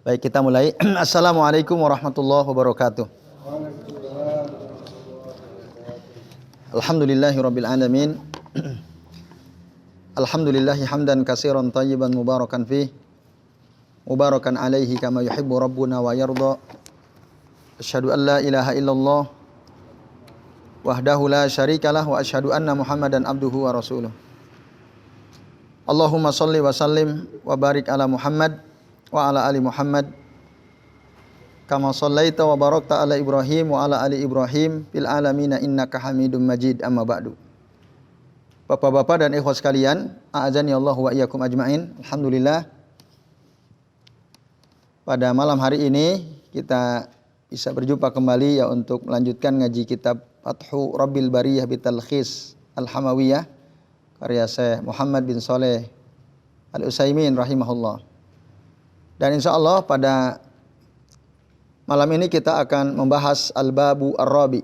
Baik, kita mulai. Assalamualaikum warahmatullahi wabarakatuh. Alhamdulillahirabbil alamin. Alhamdulillahi hamdan katsiran thayyiban mubarakan fih. Mubarakan alaihi kama yuhibbu rabbuna wa yarda. Asyhadu an la ilaha illallah wahdahu la syarikalah wa asyhadu anna Muhammadan abduhu wa rasuluh. Allahumma shalli wa sallim wa barik ala Muhammad wa ala ali Muhammad kama shallaita wa barakta ala Ibrahim wa ala ali Ibrahim fil alamin innaka Hamidum Majid. Amma ba'du. Bapak-bapak dan ikhwas sekalian, a'azani Allah wa iyyakum ajmain. Alhamdulillah, pada malam hari ini kita bisa berjumpa kembali ya untuk melanjutkan ngaji kitab Fathu Rabbil Bariyah Bitalkhis Al-Hamawiyah karya Syekh Muhammad bin Shalih Al-Utsaimin rahimahullah. Dan insya Allah pada malam ini kita akan membahas Al-Babu Ar-Rabi,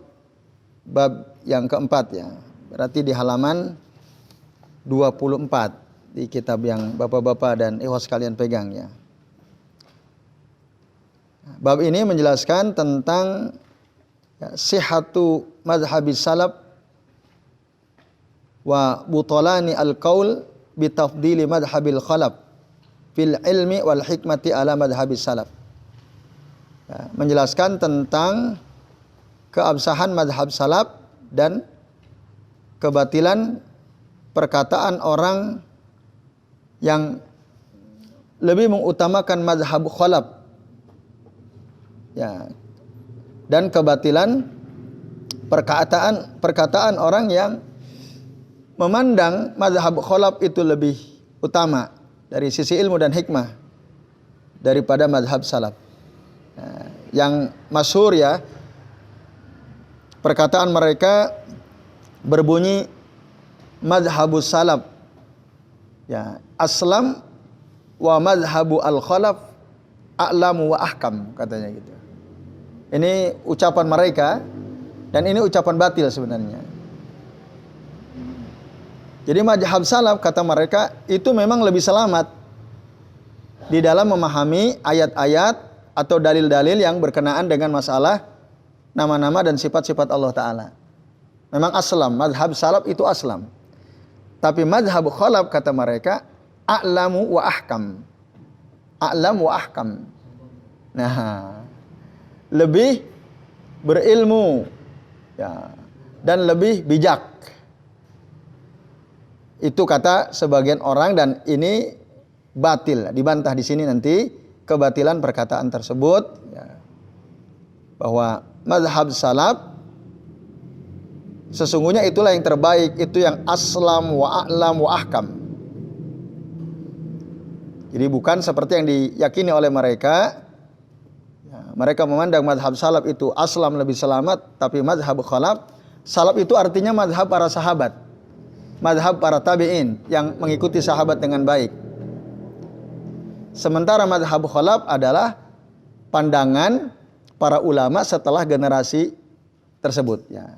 bab yang keempat ya. Berarti di halaman 24 di kitab yang bapak-bapak dan ikhwas sekalian pegang ya. Bab ini menjelaskan tentang ya, sihhatu mazhabis salaf wa butalani al-qaul bitafdili madhabil khalaf fil ilmi wal hikmati ala madhabis salaf. Ya, menjelaskan tentang keabsahan madhab salaf dan kebatilan perkataan orang yang lebih mengutamakan madhab khalaf. Ya, dan kebatilan perkataan orang yang memandang mazhab khalaf itu lebih utama dari sisi ilmu dan hikmah daripada mazhab salaf. Nah, yang masyhur ya, perkataan mereka berbunyi mazhabus salaf ya aslam wa mazhabu al khalaf a'lamu wa ahkam, katanya gitu. Ini ucapan mereka dan ini ucapan batil sebenarnya. Jadi mazhab salaf kata mereka itu memang lebih selamat di dalam memahami ayat-ayat atau dalil-dalil yang berkenaan dengan masalah nama-nama dan sifat-sifat Allah Ta'ala. Memang aslam, mazhab salaf itu aslam. Tapi mazhab khalaf kata mereka a'lamu wa ahkam. A'lam wa ahkam. Nah, lebih berilmu ya, dan lebih bijak. Itu kata sebagian orang dan ini batil. Dibantah di sini nanti kebatilan perkataan tersebut ya, bahwa mazhab salaf sesungguhnya itulah yang terbaik, itu yang aslam wa a'lam wa ahkam. Jadi bukan seperti yang diyakini oleh mereka. Ya, mereka memandang mazhab salaf itu aslam lebih selamat, tapi mazhab khalaf, salaf itu artinya mazhab para sahabat, mazhab para tabi'in yang mengikuti sahabat dengan baik. Sementara mazhab khalaf adalah pandangan para ulama setelah generasi tersebut ya.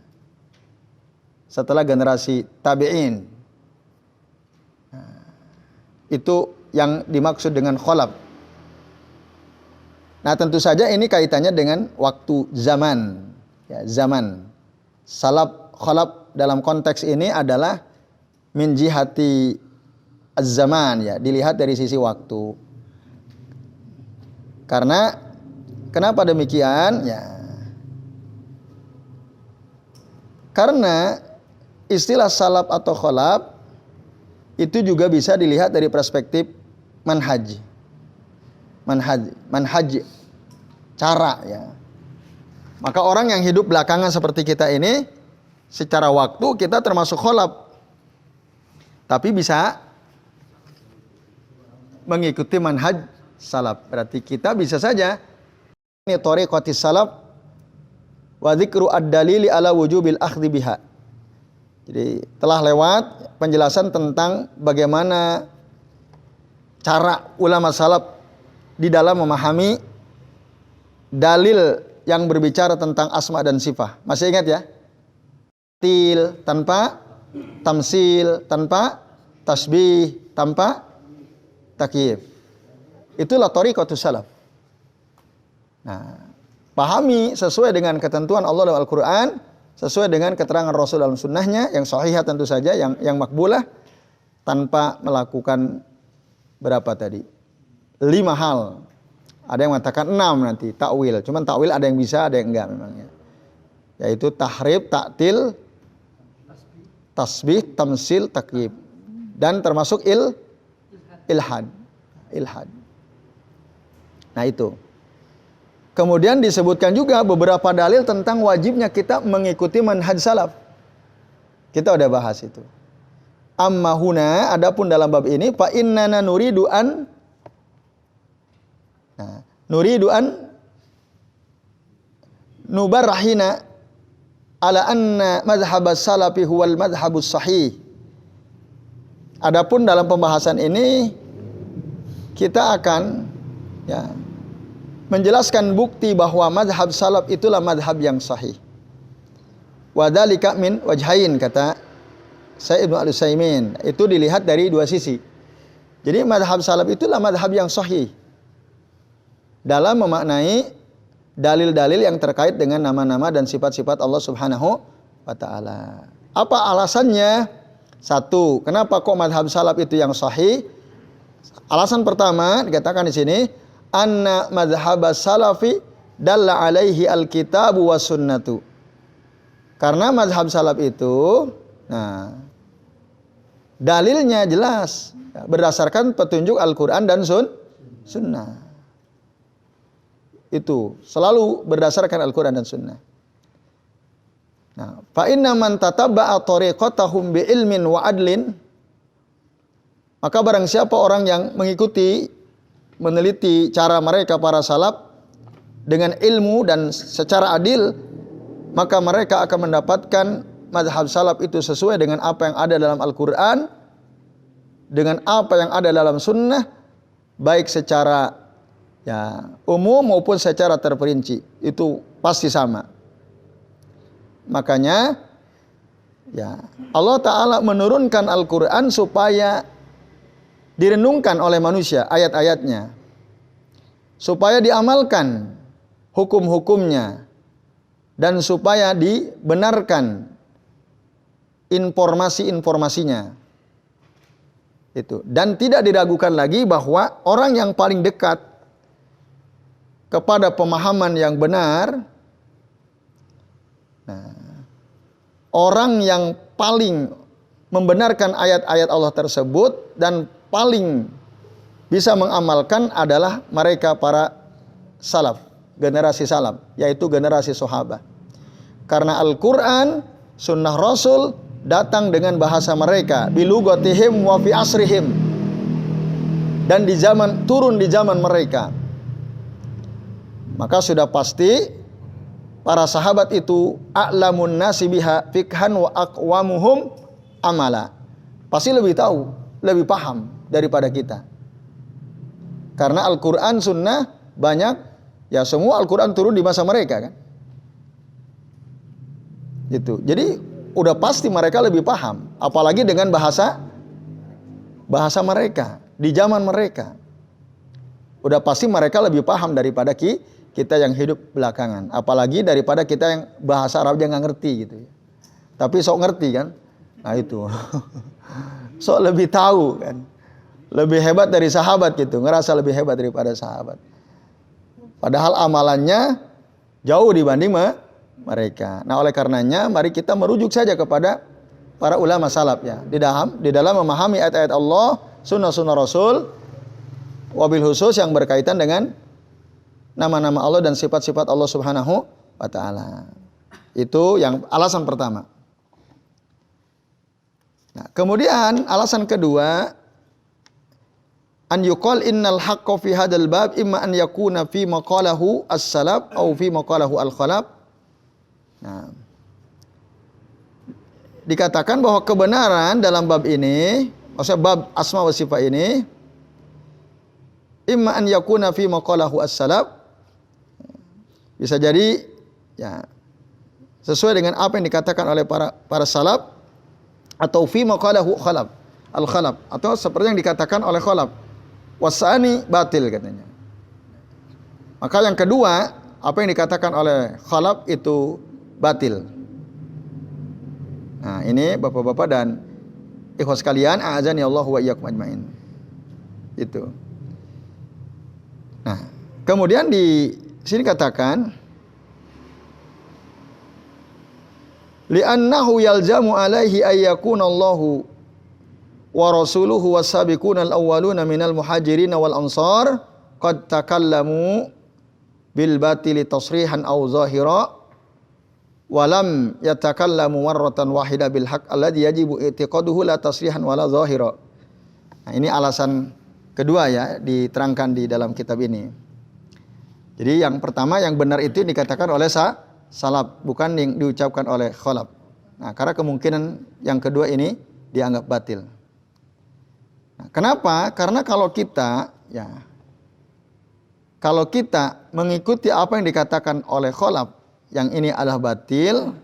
Setelah generasi tabi'in. Nah, itu yang dimaksud dengan khalaf. Nah, tentu saja ini kaitannya dengan waktu zaman. Ya, zaman. Salaf khalaf dalam konteks ini adalah min jihati az-zaman ya, dilihat dari sisi waktu. Karena kenapa demikian? Ya. Karena istilah salaf atau khalaf itu juga bisa dilihat dari perspektif manhaj. Manhaj cara ya. Maka orang yang hidup belakangan seperti kita ini secara waktu kita termasuk khalaf. Tapi bisa mengikuti manhaj salaf. Berarti kita bisa saja ini thariqatis salaf wa dzikru ad-dalili ala wujubil akhdhi biha. Jadi telah lewat penjelasan tentang bagaimana cara ulama salaf di dalam memahami dalil yang berbicara tentang asma dan sifat. Masih ingat ya? Til tanpa tamsil, tanpa tasbih, tanpa takyif. Itulah thariqatus salaf. Nah, pahami sesuai dengan ketentuan Allah dalam Al-Quran, sesuai dengan keterangan Rasul dalam sunnahnya, yang sahihah tentu saja, yang makbulah, tanpa melakukan berapa tadi? 5 hal. Ada yang mengatakan 6 nanti, takwil. Cuman takwil ada yang bisa, ada yang enggak memangnya. Yaitu tahrif, taktil, tasbih, tamsil, takyib. Dan termasuk ilhad. Nah itu. Kemudian disebutkan juga beberapa dalil tentang wajibnya kita mengikuti manhaj salaf. Kita udah bahas itu. Amma huna, adapun dalam bab ini, fa innana nuridu an nubarrahina ala anna madhhab salafi huwal madhhabus sahih. Adapun dalam pembahasan ini kita akan menjelaskan bukti bahwa madhab salaf itulah madhab yang sahih. Wa dzalika min wajhain, kata Syekh Ibnu Al-Utsaimin. Itu dilihat dari 2 sisi. Jadi madhab salaf itulah madhab yang sahih dalam memaknai dalil-dalil yang terkait dengan nama-nama dan sifat-sifat Allah Subhanahu wa taala. Apa alasannya? 1, kenapa kok madhab salaf itu yang sahih? Alasan pertama dikatakan di sini, anna madhhabas salafi dalla alaihi alkitabu was sunnatu. Karena madhab salaf itu, dalilnya jelas berdasarkan petunjuk Al-Quran dan sunnah. Itu selalu berdasarkan Al-Quran dan sunnah. Nah, fa inna man tatabba'a tariqatahum bi ilmin wa adlin, maka barang siapa orang yang mengikuti, meneliti cara mereka para salaf dengan ilmu dan secara adil, maka mereka akan mendapatkan mazhab salaf itu sesuai dengan apa yang ada dalam Al-Quran, dengan apa yang ada dalam sunnah, baik secara umum maupun secara terperinci. Itu pasti sama. Makanya Allah Ta'ala menurunkan Al-Quran supaya direnungkan oleh manusia ayat-ayatnya, supaya diamalkan hukum-hukumnya, dan supaya dibenarkan informasi-informasinya. Itu. Dan tidak diragukan lagi bahwa orang yang paling dekat kepada pemahaman yang benar, orang yang paling membenarkan ayat-ayat Allah tersebut dan paling bisa mengamalkan adalah mereka para salaf, generasi salaf, yaitu generasi sahabat. Karena Al-Quran, sunnah Rasul datang dengan bahasa mereka, bilugatihim wa fi asrihim, dan turun di zaman mereka. Maka sudah pasti para sahabat itu a'lamun nasi biha fikhan wa aqwamuhum amala. Pasti lebih tahu, lebih paham daripada kita. Karena Al-Quran, sunnah banyak, semua Al-Quran turun di masa mereka kan. Gitu. Jadi udah pasti mereka lebih paham, apalagi dengan bahasa mereka di zaman mereka. Udah pasti mereka lebih paham daripada kita yang hidup belakangan, apalagi daripada kita yang bahasa Arabnya nggak ngerti gitu. Tapi sok ngerti kan? Nah itu, sok lebih tahu kan, lebih hebat dari sahabat gitu, ngerasa lebih hebat daripada sahabat. Padahal amalannya jauh dibanding mereka. Nah oleh karenanya, mari kita merujuk saja kepada para ulama salaf di dalam memahami ayat-ayat Allah, sunnah-sunnah Rasul, wabil khusus yang berkaitan dengan nama-nama Allah dan sifat-sifat Allah Subhanahu wa taala. Itu yang alasan pertama. Nah, kemudian alasan kedua, an yuqal innal haqqa fi hadzal bab imma an yakuna fi maqalahu as-salaf aw fi maqalahu al-khalaf. Nah, dikatakan bahwa kebenaran dalam bab ini, maksudnya bab asma wa sifat ini, imma an yakuna fi maqalahu as-salaf, bisa jadi sesuai dengan apa yang dikatakan oleh para salaf, atau fi maqalahu al-khalaf, atau seperti yang dikatakan oleh khalaf. Wasani batil katanya. Maka yang kedua, apa yang dikatakan oleh khalaf itu batil. Nah, ini Bapak-bapak dan ikhwas sekalian, a'azani Allah wa iyyakum ajmain. Itu. Nah, kemudian di sini katakan li'annahu yalzamu alaihi ayyakuna Allahu wa rasuluhu was-sabiquna al-awwaluna minal muhajirin wal ansar qad takallamu bil batili tasrihan aw zahira wa lam yatakallamu marratan wahida bil haqq alladhi yajibu i'tiqaduhu la tasrihan wala zahira. Nah, ini alasan kedua ya diterangkan di dalam kitab ini. Jadi yang pertama yang benar itu dikatakan oleh salaf, bukan yang diucapkan oleh khalaf. Nah, karena kemungkinan yang kedua ini dianggap batil. Nah, kenapa? Karena kalau kita mengikuti apa yang dikatakan oleh khalaf, yang ini adalah batil,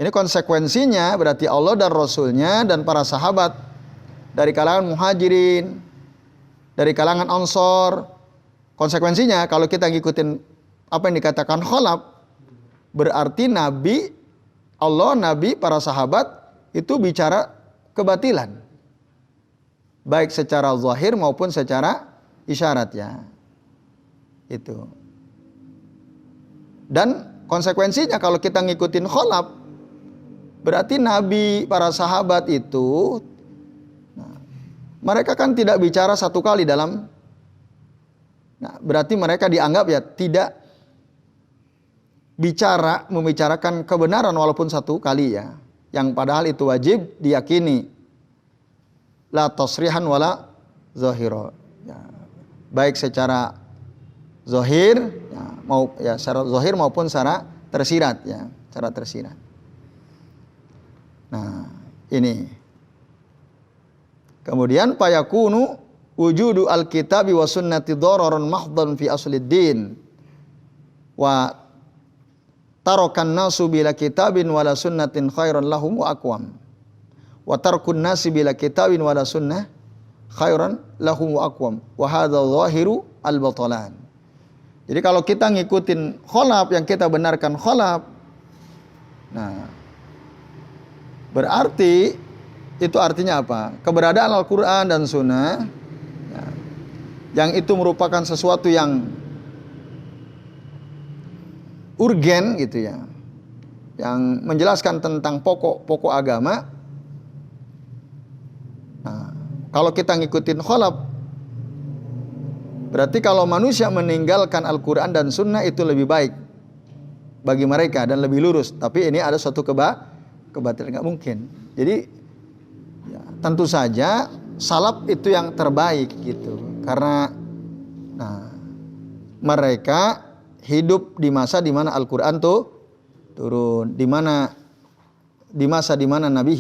ini konsekuensinya berarti Allah dan Rasulnya dan para sahabat dari kalangan muhajirin, dari kalangan ansor, konsekuensinya kalau kita ngikutin apa yang dikatakan khalaf, berarti Nabi, Allah, Nabi, para sahabat itu bicara kebatilan. Baik secara zahir maupun secara isyarat ya. Itu. Dan konsekuensinya kalau kita ngikutin khalaf, berarti Nabi, para sahabat itu, mereka kan tidak bicara satu kali dalam, berarti mereka dianggap ya tidak membicarakan kebenaran walaupun satu kali ya. Yang padahal itu wajib diyakini. La tasrihan wala zahira. Ya. Baik secara zahir ya, secara zahir maupun secara tersirat ya, secara tersirat. Nah, ini. Kemudian fayakunu wujudu alkitabi wa sunnati dararan mahdhan fi aslid din. Wa tarakan nasu bila kitabin wala sunnatin khairan lahum wa aqwam. Wa tarkun nasi bila kitabin wala sunnah khairan lahum wa aqwam. Wa hadza zahiru al-batalan. Jadi kalau kita ngikutin khalaf, yang kita benarkan khalaf, nah berarti itu artinya apa? Keberadaan Al-Quran dan Sunnah ya, yang itu merupakan sesuatu yang urgen gitu ya, yang menjelaskan tentang pokok-pokok agama. Nah, kalau kita ngikutin khalaf, berarti kalau manusia meninggalkan Al-Quran dan Sunnah itu lebih baik bagi mereka dan lebih lurus. Tapi ini ada suatu kebatilan, nggak mungkin. Jadi ya, tentu saja salaf itu yang terbaik gitu. Karena mereka hidup di masa di mana Al-Quran tuh turun, di masa di mana Nabi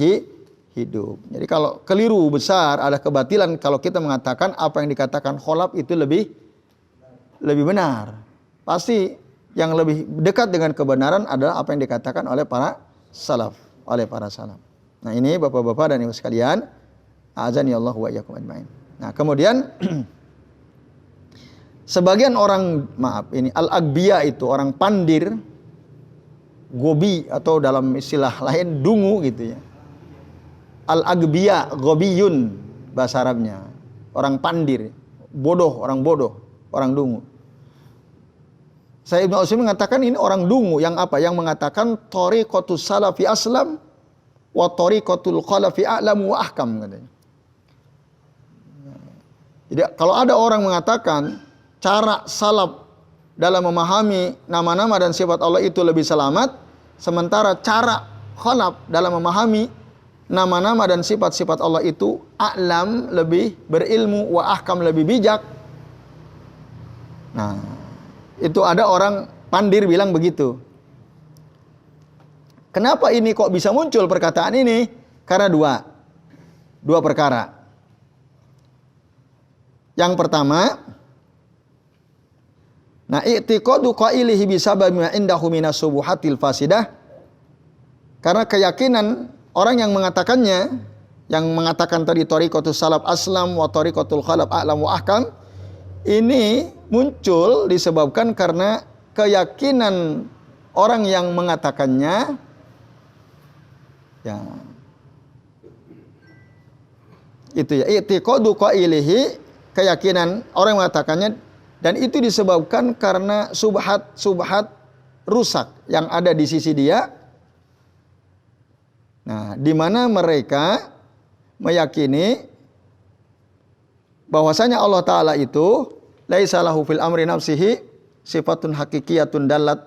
hidup. Jadi kalau keliru besar, ada kebatilan kalau kita mengatakan apa yang dikatakan khalaf itu lebih benar. Pasti yang lebih dekat dengan kebenaran adalah apa yang dikatakan oleh para salaf, Nah, ini Bapak-bapak dan Ibu sekalian, azani Allah wa iyyakum ajmain. Nah, kemudian sebagian orang, ini al-agbiya itu orang pandir, gobi atau dalam istilah lain dungu gitu ya. Al-agbiya, gobiyun bahasa Arabnya. Orang pandir, orang bodoh, orang dungu. Saya Ibnu Utsaimin mengatakan ini orang dungu yang apa? Yang mengatakan thariqatus salafi aslam wa thariqatul khalafi a'lamu wa ahkam katanya. Jadi kalau ada orang mengatakan cara salaf dalam memahami nama-nama dan sifat Allah itu lebih selamat, sementara cara khalaf dalam memahami nama-nama dan sifat-sifat Allah itu a'lam, lebih berilmu, wa ahkam, lebih bijak. Nah, itu ada orang pandir bilang begitu. Kenapa ini kok bisa muncul perkataan ini? Karena dua perkara. Yang pertama, i'tiqadu qailihi bisabab ma indahu minas subuhatil fasidah. Karena keyakinan orang yang mengatakannya, yang mengatakan tadi thariqatus salaf aslam wa thariqatul khalaf a'lam wa ahkam, ini muncul disebabkan karena keyakinan orang yang mengatakannya, ya, itu ya, i'tiqadu qailihi, keyakinan orang yang mengatakannya, dan itu disebabkan karena subhat rusak yang ada di sisi dia. Nah, di mana mereka meyakini bahwasanya Allah Ta'ala itu laisa lahu fil amri nafsihi sifatun hakikiyatun dalat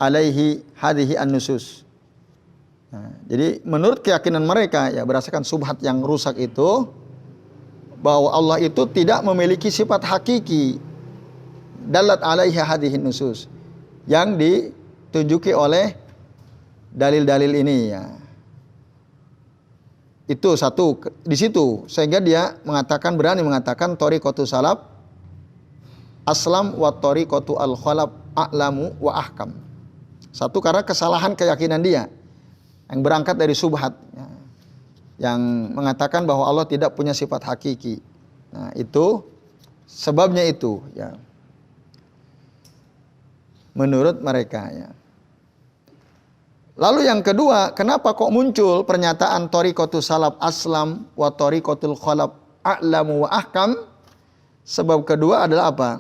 alaihi hadhihi an-nusus. Nah, jadi menurut keyakinan mereka, ya, berdasarkan subhat yang rusak itu, bahwa Allah itu tidak memiliki sifat hakiki dalat alaihi hadhihi an-nusus yang ditunjuki oleh dalil-dalil ini, ya. Itu satu di situ, sehingga dia berani mengatakan thariqatu salaf aslam wa thariqatu al-khalaf a'lamu wa ahkam. Satu, karena kesalahan keyakinan dia yang berangkat dari subhat, ya, yang mengatakan bahwa Allah tidak punya sifat hakiki. Nah, itu sebabnya itu, ya, menurut mereka, ya. Lalu yang kedua, kenapa kok muncul pernyataan thariqatu salaf aslam wa thariqatul khalaf a'lamu wa ahkam? Sebab kedua adalah apa?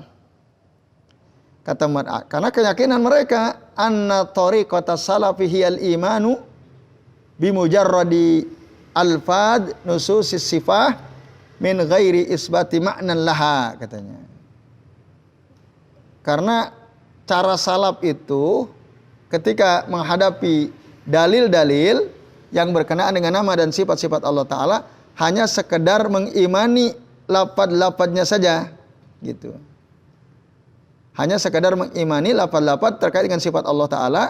Kata mereka, karena keyakinan mereka anna thariqata salafi hiyal imanu bimujarradi alfad nususis sifah min ghairi isbati ma'nan laha, katanya. Karena cara salaf itu ketika menghadapi dalil-dalil yang berkenaan dengan nama dan sifat-sifat Allah Ta'ala, hanya sekedar mengimani lafaz-lafaznya saja, gitu. Hanya sekedar mengimani lafaz-lafaz terkait dengan sifat Allah Ta'ala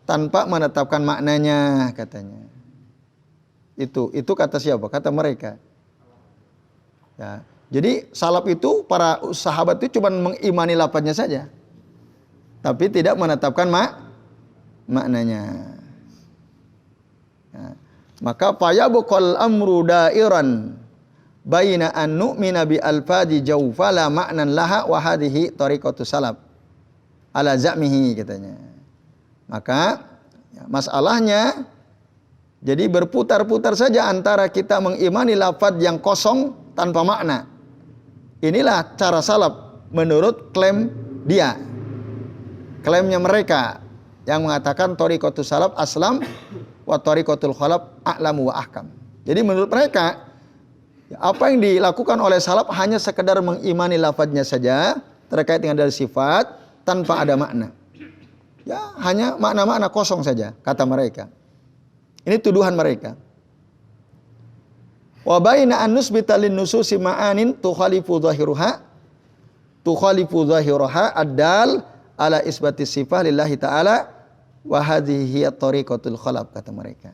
tanpa menetapkan maknanya, katanya. Itu kata siapa? Kata mereka. Ya. Jadi salaf itu, para sahabat itu cuma mengimani lafaznya saja, tapi tidak menetapkan maknanya. Ya. Maka fayabqal amru dairan baina an nu'mina bi alfadi jawfa la ma'nan laha wa hadhihi tariqatu salaf ala za'mihi, katanya. Maka ya, masalahnya jadi berputar-putar saja antara kita mengimani lafaz yang kosong tanpa makna. Inilah cara salaf menurut klaim dia. Klaimnya mereka yang mengatakan thariqatus salaf aslam wa thariqatul khalaf a'lamu wa ahkam. Jadi menurut mereka, apa yang dilakukan oleh salaf hanya sekedar mengimani lafadznya saja terkait dengan dari sifat tanpa ada makna. Ya, hanya makna-makna kosong saja, kata mereka. Ini tuduhan mereka. Wa baina an nusbita lin nususi ma'anin tukhalifu dhahiraha ad-dal ala isbatis sifah lillahi ta'ala wa hadhihi at-tariqatul khalaf, kata mereka.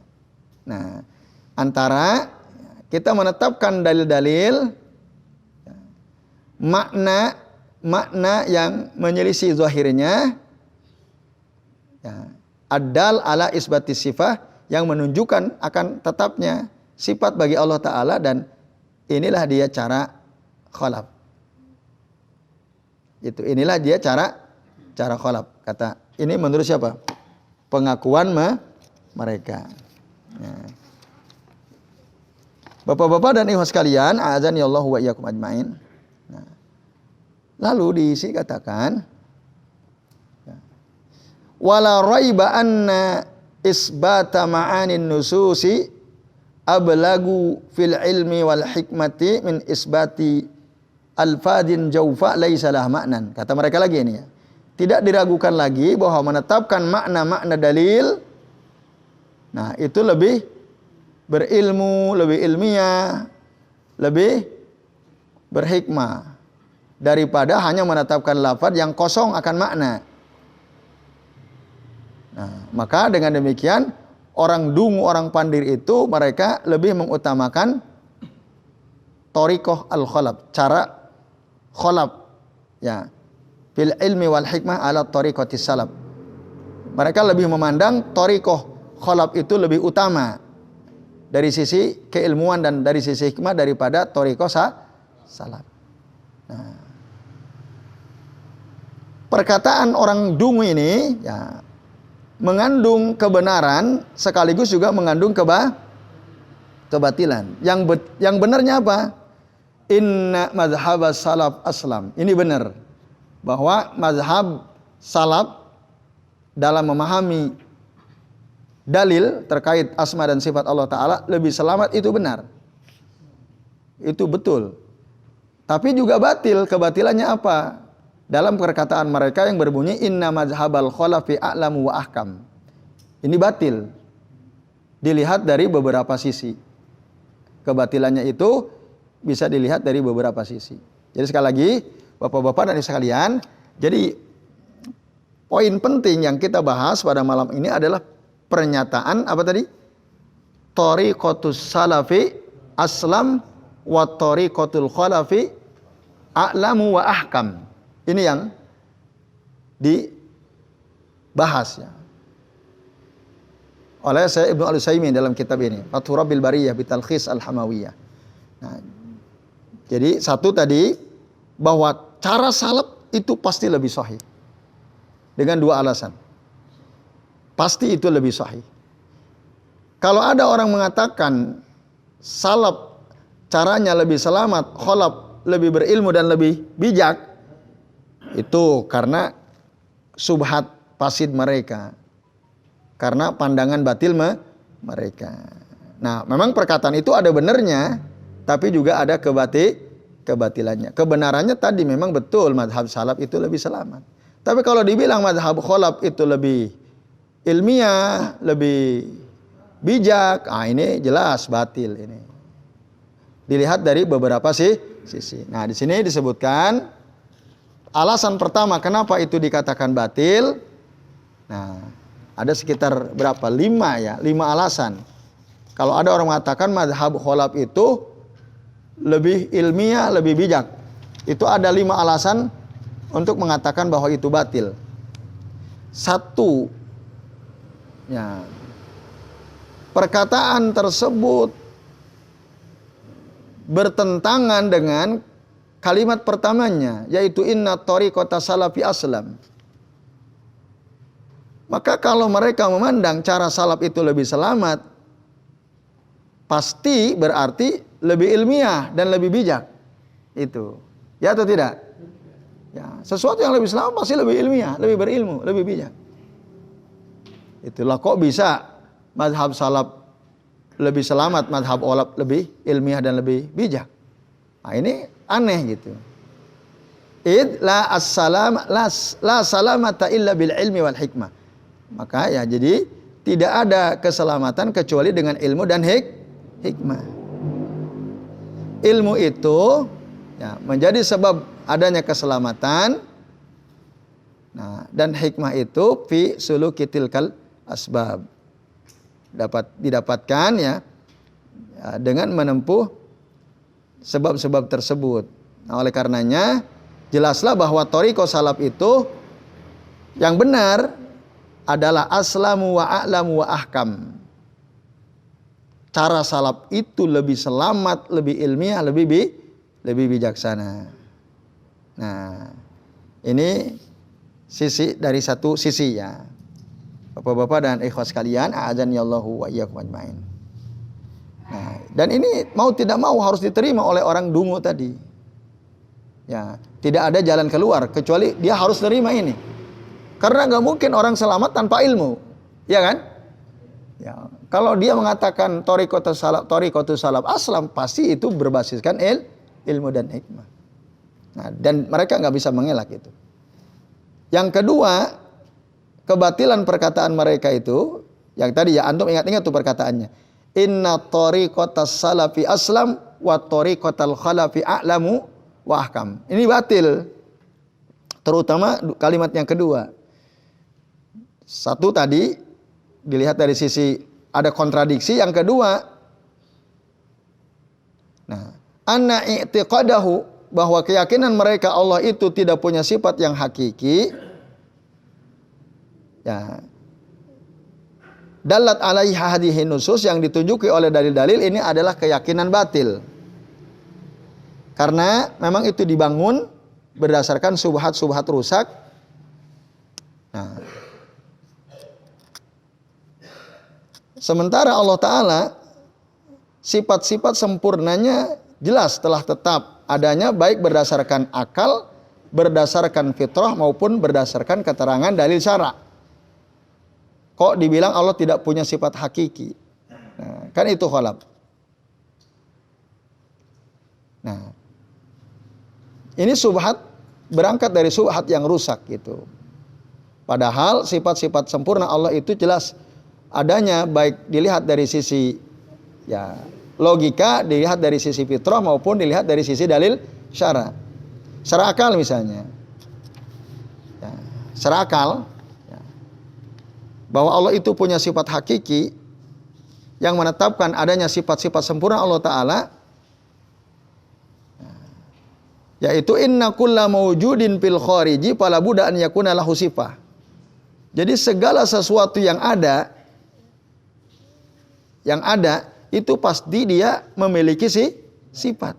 Nah, antara kita menetapkan dalil-dalil makna yang menyelisih zahirnya, ya, ad-dal ala isbatis sifah, yang menunjukkan akan tetapnya sifat bagi Allah Ta'ala, dan inilah dia cara khalaf. Inilah dia cara khalaf. Kata ini menurut siapa? Pengakuan mereka. Ya. Bapak-bapak dan ikhwan sekalian, azan ya Allah wa iyyakum ajmain. Nah, lalu diisi katakan, ya, wala raiba anna isbata ma'anin nususi ablagu fil ilmi wal hikmati min isbati alfadin jawfa laisa lah ma'nan. Kata mereka lagi ini, ya. Tidak diragukan lagi bahwa menetapkan makna-makna dalil, nah, itu lebih berilmu, lebih ilmiah, lebih berhikmah daripada hanya menetapkan lafaz yang kosong akan makna. Nah, maka dengan demikian orang dungu, orang pandir itu mereka lebih mengutamakan thariqah al-khalaf, cara khalaf, ya, fil ilmi wal hikmah ala thariqatis salaf. Mereka lebih memandang thariqah khalaf itu lebih utama dari sisi keilmuan dan dari sisi hikmah daripada thariqah salaf. Nah, perkataan orang dungu ini ya mengandung kebenaran sekaligus juga mengandung kebatilan. Yang benarnya apa? Inna mazhab salaf aslam. Ini benar bahwa mazhab salaf dalam memahami dalil terkait asma dan sifat Allah Ta'ala lebih selamat, itu benar. Itu betul. Tapi juga batil. Kebatilannya apa? Dalam perkataan mereka yang berbunyi inna mazhabal khalafi a'lamu wa ahkam. Ini batil. Dilihat dari beberapa sisi. Kebatilannya itu bisa dilihat dari beberapa sisi. Jadi sekali lagi, Bapak-bapak dan Ibu sekalian, jadi poin penting yang kita bahas pada malam ini adalah pernyataan apa tadi? Thariqatus salafi aslam wa thariqatul khalafi a'lamu wa ahkam. Ini yang dibahas ya oleh Syekh Ibnu Al-Utsaimin dalam kitab ini, Fathur Rabbil Bariyah bi Talkhis Al-Hamawiyah. Nah, jadi satu tadi bahwa cara salaf itu pasti lebih sahih. Dengan dua alasan. Pasti itu lebih sahih. Kalau ada orang mengatakan salaf caranya lebih selamat, khalaf lebih berilmu dan lebih bijak, itu karena subhat fasid mereka. Karena pandangan batil mereka. Nah, memang perkataan itu ada benarnya, tapi juga ada kebatilannya. Kebenarannya tadi memang betul mazhab salaf itu lebih selamat. Tapi kalau dibilang mazhab khalaf itu lebih ilmiah, lebih bijak, ini jelas batil ini. Dilihat dari beberapa sisi. Nah, di sini disebutkan alasan pertama kenapa itu dikatakan batil. Nah, ada sekitar berapa? 5 ya, 5 alasan. Kalau ada orang mengatakan mazhab khalaf itu lebih ilmiah, lebih bijak, itu ada 5 alasan untuk mengatakan bahwa itu batil. 1, ya, perkataan tersebut bertentangan dengan kalimat pertamanya, yaitu inna thariqata salafi aslam. Maka kalau mereka memandang cara salaf itu lebih selamat, pasti berarti lebih ilmiah dan lebih bijak. Itu. Ya atau tidak? Ya, sesuatu yang lebih selamat pasti lebih ilmiah, lebih berilmu, lebih bijak. Itulah kok bisa mazhab salaf lebih selamat, mazhab khalaf lebih ilmiah dan lebih bijak. Nah, ini aneh gitu. La salamata illa bil ilmi wal hikmah. Maka ya jadi tidak ada keselamatan kecuali dengan ilmu dan hikmah. Ilmu itu ya, menjadi sebab adanya keselamatan. Nah, dan hikmah itu fi suluki tilkal asbab. Didapatkan ya dengan menempuh sebab-sebab tersebut. Nah, oleh karenanya jelaslah bahwa thariqah salaf itu yang benar adalah aslamu wa a'lamu wa ahkam. Cara salaf itu lebih selamat, lebih ilmiah, lebih bijaksana. Nah, ini sisi dari satu sisi ya. Bapak-bapak dan ikhwas sekalian, a'adzanillahu wa iyyakum ajmain. Nah, dan ini mau tidak mau harus diterima oleh orang dungu tadi. Ya, tidak ada jalan keluar kecuali dia harus terima ini. Karena nggak mungkin orang selamat tanpa ilmu, ya kan? Ya, kalau dia mengatakan thariqatus salaf aslam, pasti itu berbasiskan ilmu dan hikmah. Nah, dan mereka nggak bisa mengelak itu. Yang kedua, kebatilan perkataan mereka itu, yang tadi ya antum ingat-ingat tuh perkataannya. Inna thariqatas salafi aslam wa thariqatal khalafi a'lamu wa ahkam. Ini batil. Terutama kalimat yang kedua. Satu tadi dilihat dari sisi ada kontradiksi, yang kedua nah, anna i'tiqadahu bahwa keyakinan mereka Allah itu tidak punya sifat yang hakiki ya dalat alaihi hadhihi nusus yang ditunjuki oleh dalil-dalil ini adalah keyakinan batil. Karena memang itu dibangun berdasarkan subhat-subhat rusak Sementara Allah Ta'ala sifat-sifat sempurnanya jelas telah tetap adanya baik berdasarkan akal, berdasarkan fitrah maupun berdasarkan keterangan dalil syara. Kok dibilang Allah tidak punya sifat hakiki? Nah, kan itu khalaf. Nah, ini subhat berangkat dari subhat yang rusak gitu. Padahal sifat-sifat sempurna Allah itu jelas adanya baik dilihat dari sisi ya logika, dilihat dari sisi fitrah maupun dilihat dari sisi dalil syara. Secara akal misalnya. Ya, secara akal ya, bahwa Allah itu punya sifat hakiki yang menetapkan adanya sifat-sifat sempurna Allah Ta'ala, yaitu inna kulla mawjudin fil khariji fala budda an yakuna lahu sifah. Jadi segala sesuatu yang ada itu pasti dia memiliki sifat.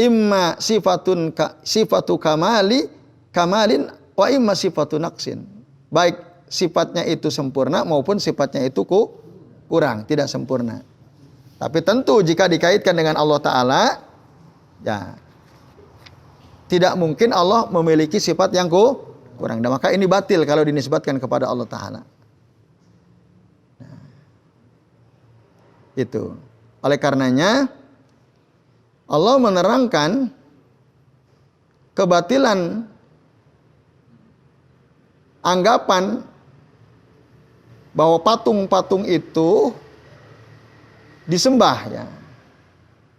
Imma sifatu kamalin wa imma sifatu naqsin. Baik sifatnya itu sempurna maupun sifatnya itu kurang, tidak sempurna. Tapi tentu jika dikaitkan dengan Allah Ta'ala, ya tidak mungkin Allah memiliki sifat yang kurang. Dan maka ini batil kalau dinisbatkan kepada Allah Ta'ala. Nah, itu. Oleh karenanya, Allah menerangkan kebatilan anggapan bahwa patung-patung itu disembah ya.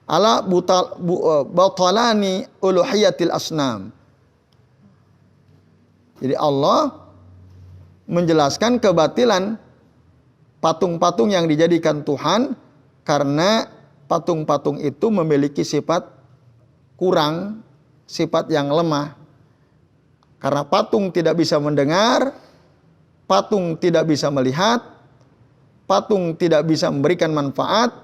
Ala batalani uluhiyatil asnam. Jadi Allah menjelaskan kebatilan patung-patung yang dijadikan Tuhan karena patung-patung itu memiliki sifat kurang, sifat yang lemah. Karena patung tidak bisa mendengar, patung tidak bisa melihat, patung tidak bisa memberikan manfaat,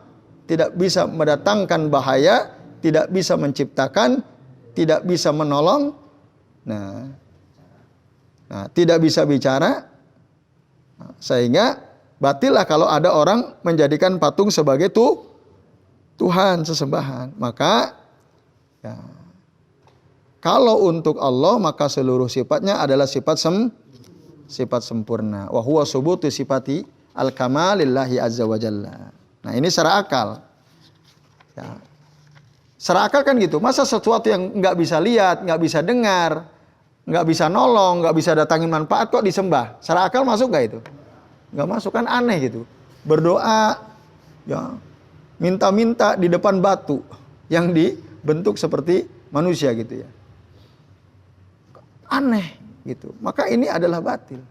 tidak bisa mendatangkan bahaya, tidak bisa menciptakan, tidak bisa menolong, nah tidak bisa bicara, sehingga batillah kalau ada orang menjadikan patung sebagai Tuhan, sesembahan. Maka ya, kalau untuk Allah maka seluruh sifatnya adalah sifat sempurna. Wa huwa subutu sifati al-kamalillahi azza wa jalla. Nah ini secara akal. Ya. Secara akal kan gitu. Masa sesuatu yang nggak bisa lihat, nggak bisa dengar, nggak bisa nolong, nggak bisa datangin manfaat kok disembah? Secara akal masuk nggak itu? Nggak masuk, kan aneh gitu. Berdoa, ya minta-minta di depan batu yang dibentuk seperti manusia gitu ya. Aneh gitu. Maka ini adalah batil.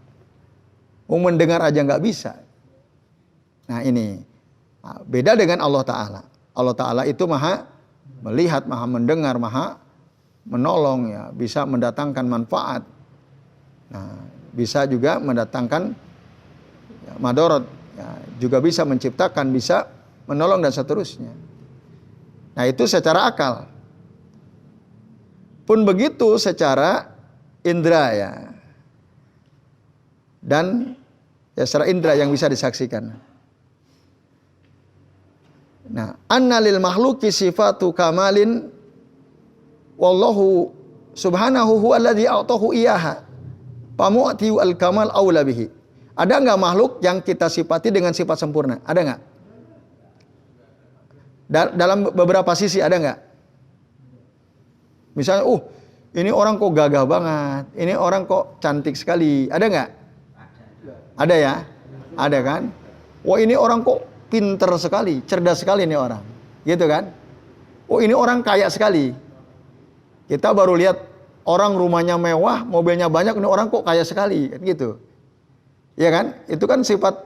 Mau mendengar aja nggak bisa. Nah ini beda dengan Allah Ta'ala. Allah Ta'ala itu maha melihat, maha mendengar, maha menolong ya, bisa mendatangkan manfaat. Nah, bisa juga mendatangkan ya, madorot, ya, juga bisa menciptakan, bisa menolong dan seterusnya. Nah, itu secara akal. Pun begitu secara indera ya. Dan ya secara indera yang bisa disaksikan. Nah, anna lil makhluqi sifatu kamalin wallahu subhanahu huwa alladhi a'tahu iyaha pamu'ti al kamal aula bihi. Ada enggak makhluk yang kita sifati dengan sifat sempurna? Ada enggak? Dalam beberapa sisi ada enggak? Misalnya, ini orang kok gagah banget, ini orang kok cantik sekali. Ada enggak? Ada ya? Ada kan? Wah, ini orang kok pinter sekali, cerdas sekali ini orang. Gitu kan? Oh, ini orang kaya sekali. Kita baru lihat orang rumahnya mewah, mobilnya banyak, ini orang kok kaya sekali, kan gitu. Iya kan? Itu kan sifat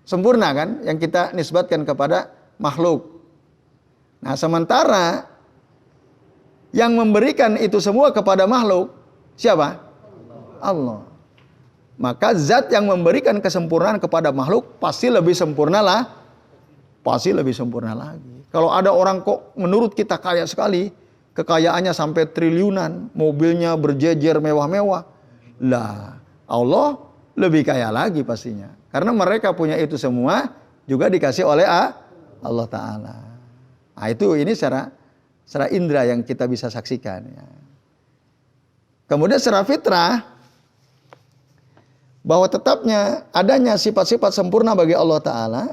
sempurna kan yang kita nisbatkan kepada makhluk. Nah, sementara yang memberikan itu semua kepada makhluk siapa? Allah. Maka zat yang memberikan kesempurnaan kepada makhluk pasti lebih sempurna lah. Pasti lebih sempurna lagi. Kalau ada orang kok menurut kita kaya sekali, kekayaannya sampai triliunan, mobilnya berjejer mewah-mewah. Lah, Allah lebih kaya lagi pastinya. Karena mereka punya itu semua juga dikasih oleh Allah Ta'ala. Nah itu ini secara indera yang kita bisa saksikan. Ya. Kemudian secara fitrah, bahwa tetapnya adanya sifat-sifat sempurna bagi Allah Ta'ala,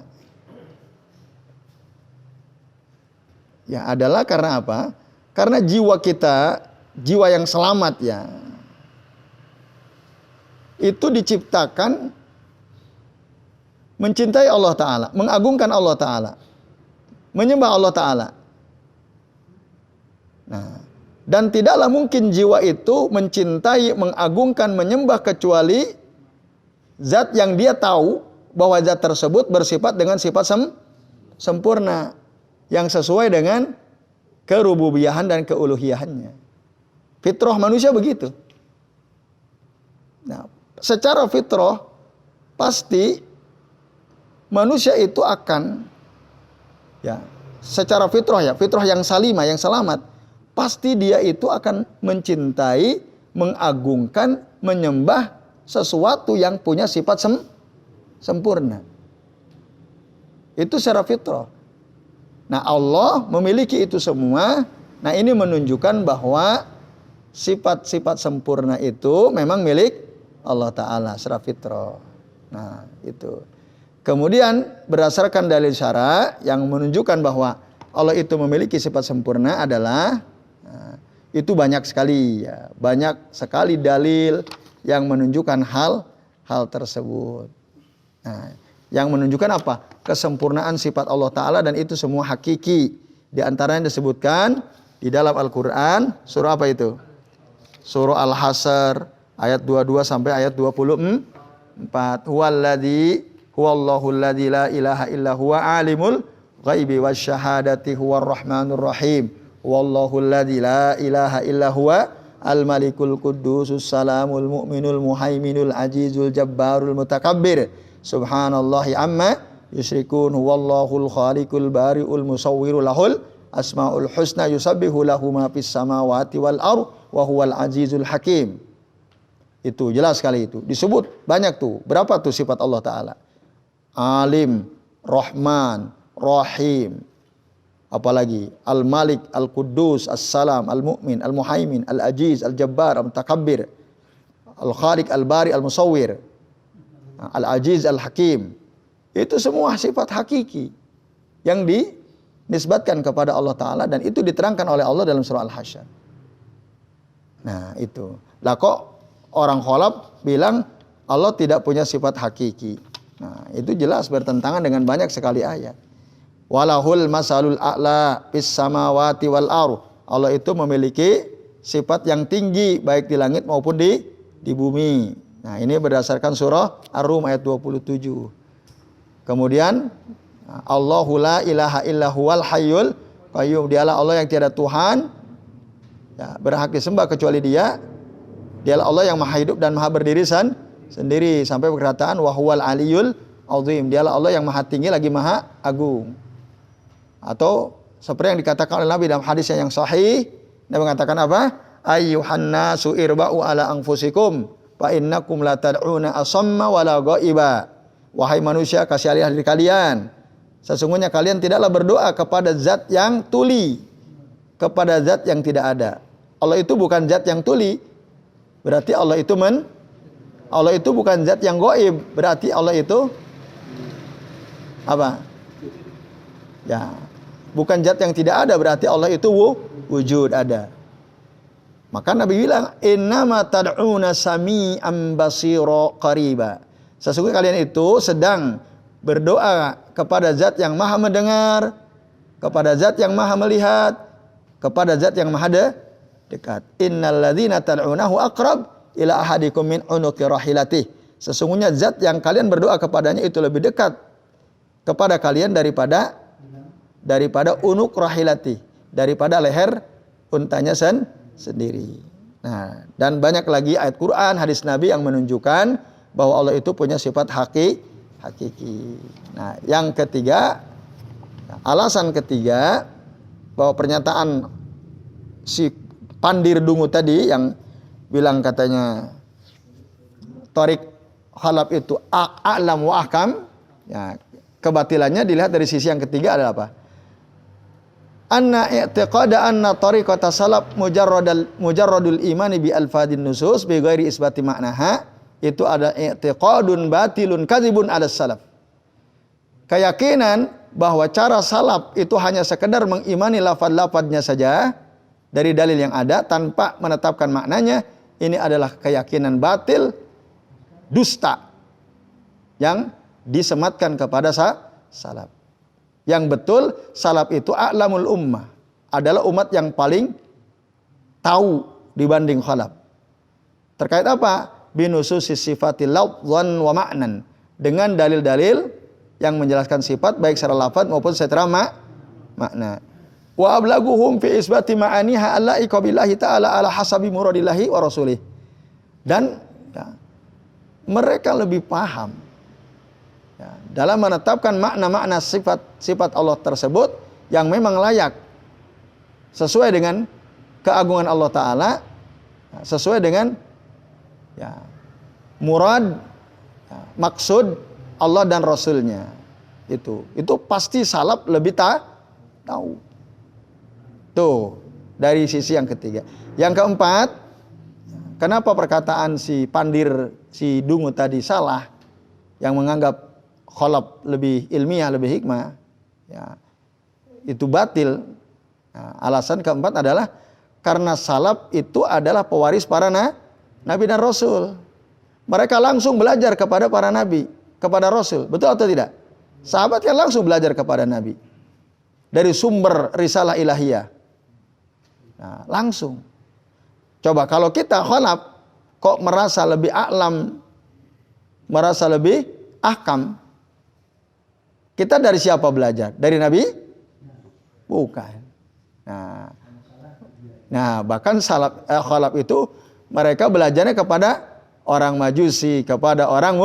ya adalah karena apa? Karena jiwa kita, jiwa yang selamat ya, itu diciptakan mencintai Allah Ta'ala, mengagungkan Allah Ta'ala, menyembah Allah Ta'ala. Nah, dan tidaklah mungkin jiwa itu mencintai, mengagungkan, menyembah kecuali zat yang dia tahu bahwa zat tersebut bersifat dengan sifat sempurna yang sesuai dengan kerububiyahan dan keuluhiyahannya. Fitrah manusia begitu. Nah, secara fitrah pasti manusia itu akan ya, secara fitrah ya, fitrah yang salimah, yang selamat, pasti dia itu akan mencintai, mengagungkan, menyembah sesuatu yang punya sifat sempurna. Itu secara fitrah. Nah, Allah memiliki itu semua. Nah, ini menunjukkan bahwa sifat-sifat sempurna itu memang milik Allah Ta'ala secara fitrah. Nah, itu. Kemudian berdasarkan dalil syara yang menunjukkan bahwa Allah itu memiliki sifat sempurna adalah itu banyak sekali ya, banyak sekali dalil yang menunjukkan hal tersebut. Nah, yang menunjukkan apa? Kesempurnaan sifat Allah Ta'ala, dan itu semua hakiki. Di antaranya disebutkan di dalam Al-Quran, surah apa itu? Surah Al-Hasr ayat 22 sampai ayat 24. Huwallahu alladzi la ilaha illa huwa alimul ghaibi wasyahadati huwar rahmanur rahim. Wallahu alladzi la ilaha illa huwa al-malikul quddusus salamul mu'minul muhaiminul azizul jabbarul mutakabbir. Subhanallahi amma yusyrikun. Huwallahul khaliqul bari'ul musawwirul lahul asmaul husna yusabbihu lahu ma fis samawati wal ardh wa huwal azizul hakim. Itu jelas sekali itu. Disebut banyak tuh. Berapa tuh sifat Allah Ta'ala? Alim, Rahman, Rahim. Apalagi Al-Malik, Al-Quddus, As-Salam, Al-Mu'min, Al-Muhaimin, Al-Ajiz, Al-Jabbar, Al-Mutakabbir, Al-Khaliq, Al-Bari, Al-Musawwir, Al-Ajiz, Al-Hakim. Itu semua sifat hakiki yang dinisbatkan kepada Allah Ta'ala, dan itu diterangkan oleh Allah dalam surah Al-Hasyr. Nah itu. Lah kok orang kholaf bilang Allah tidak punya sifat hakiki? Nah itu jelas bertentangan dengan banyak sekali ayat. Walahul masalul a'la fis samawati wal ardh. Allah itu memiliki sifat yang tinggi baik di langit maupun di bumi. Nah, ini berdasarkan surah Ar-Rum ayat 27. Kemudian Allahu la ilaha illa huwal hayyul qayyum. Dialah Allah yang tiada Tuhan ya, berhak disembah kecuali Dia. Dialah Allah yang maha hidup dan maha berdiri sendiri, sampai perkataan wa huwal aliyul azim. Dialah Allah yang maha tinggi lagi maha agung. Atau seperti yang dikatakan oleh Nabi dalam hadisnya yang sahih, Nabi mengatakan apa? Ayyuhan nasu irba'u ala anfusikum fa innakum la tad'una asamma wala ghaiba. Wahai manusia, kasihilah diri kalian. Sesungguhnya kalian tidaklah berdoa kepada zat yang tuli, kepada zat yang tidak ada. Allah itu bukan zat yang tuli, berarti Allah itu Allah itu bukan zat yang gaib, berarti Allah itu apa? Ya, bukan zat yang tidak ada, berarti Allah itu wujud, ada. Maka Nabi bilang, innama tad'una sami'an basira qariba. Sesungguhnya kalian itu sedang berdoa kepada zat yang maha mendengar, kepada zat yang maha melihat, kepada zat yang maha dekat. Innal ladzina tad'unahu aqrab ila ahadikum min unuqi rahilatih. Sesungguhnya zat yang kalian berdoa kepadanya itu lebih dekat kepada kalian daripada unuk rahilati, daripada leher untanya sendiri. Nah, dan banyak lagi ayat Quran, hadis Nabi yang menunjukkan bahwa Allah itu punya sifat hakiki. Nah, yang ketiga, alasan ketiga bahwa pernyataan si Pandir Dungu tadi yang bilang katanya Tariq Khalaf itu a'lam wa ahkam, ya, kebatilannya dilihat dari sisi yang ketiga adalah apa? Anna i'tiqada anna tariqata salaf mujarradul imani bi alfadin nusus bi ghairi isbati maknaha, itu ada i'tiqadun batilun kadzibun ala salaf. Keyakinan bahwa cara salaf itu hanya sekedar mengimani lafaz-lafaznya saja dari dalil yang ada tanpa menetapkan maknanya, ini adalah keyakinan batil, dusta yang disematkan kepada salaf. Yang betul, salaf itu a'lamul ummah, adalah umat yang paling tahu dibanding khalaf. Terkait apa? Binususis sifatil lafdhan wa ma'nan, dengan dalil-dalil yang menjelaskan sifat baik secara lafaz maupun secara makna. Wa ablaguhum fi isbati ma'aniha allaika billahi ta'ala ala hasabi muradillahi wa rasulih. Dan ya, mereka lebih paham ya, dalam menetapkan makna-makna sifat Allah tersebut yang memang layak sesuai dengan keagungan Allah Ta'ala, sesuai dengan ya, murad, ya, maksud Allah dan Rasulnya. Itu pasti salaf lebih tahu. Tuh, dari sisi yang ketiga. Yang keempat, kenapa perkataan si Pandir, si Dungu tadi salah, yang menganggap khalaf lebih ilmiah, lebih hikmah, ya, itu batil. Nah, alasan keempat adalah karena salaf itu adalah pewaris para nabi dan rasul. Mereka langsung belajar kepada para nabi, kepada rasul. Betul atau tidak? Sahabat kan langsung belajar kepada nabi dari sumber risalah ilahiyah. Nah, langsung. Coba kalau kita khalaf kok merasa lebih a'lam, merasa lebih ahkam, kita dari siapa belajar? Dari Nabi? Bukan. Nah bahkan khalaf itu mereka belajarnya kepada orang Majusi, kepada orang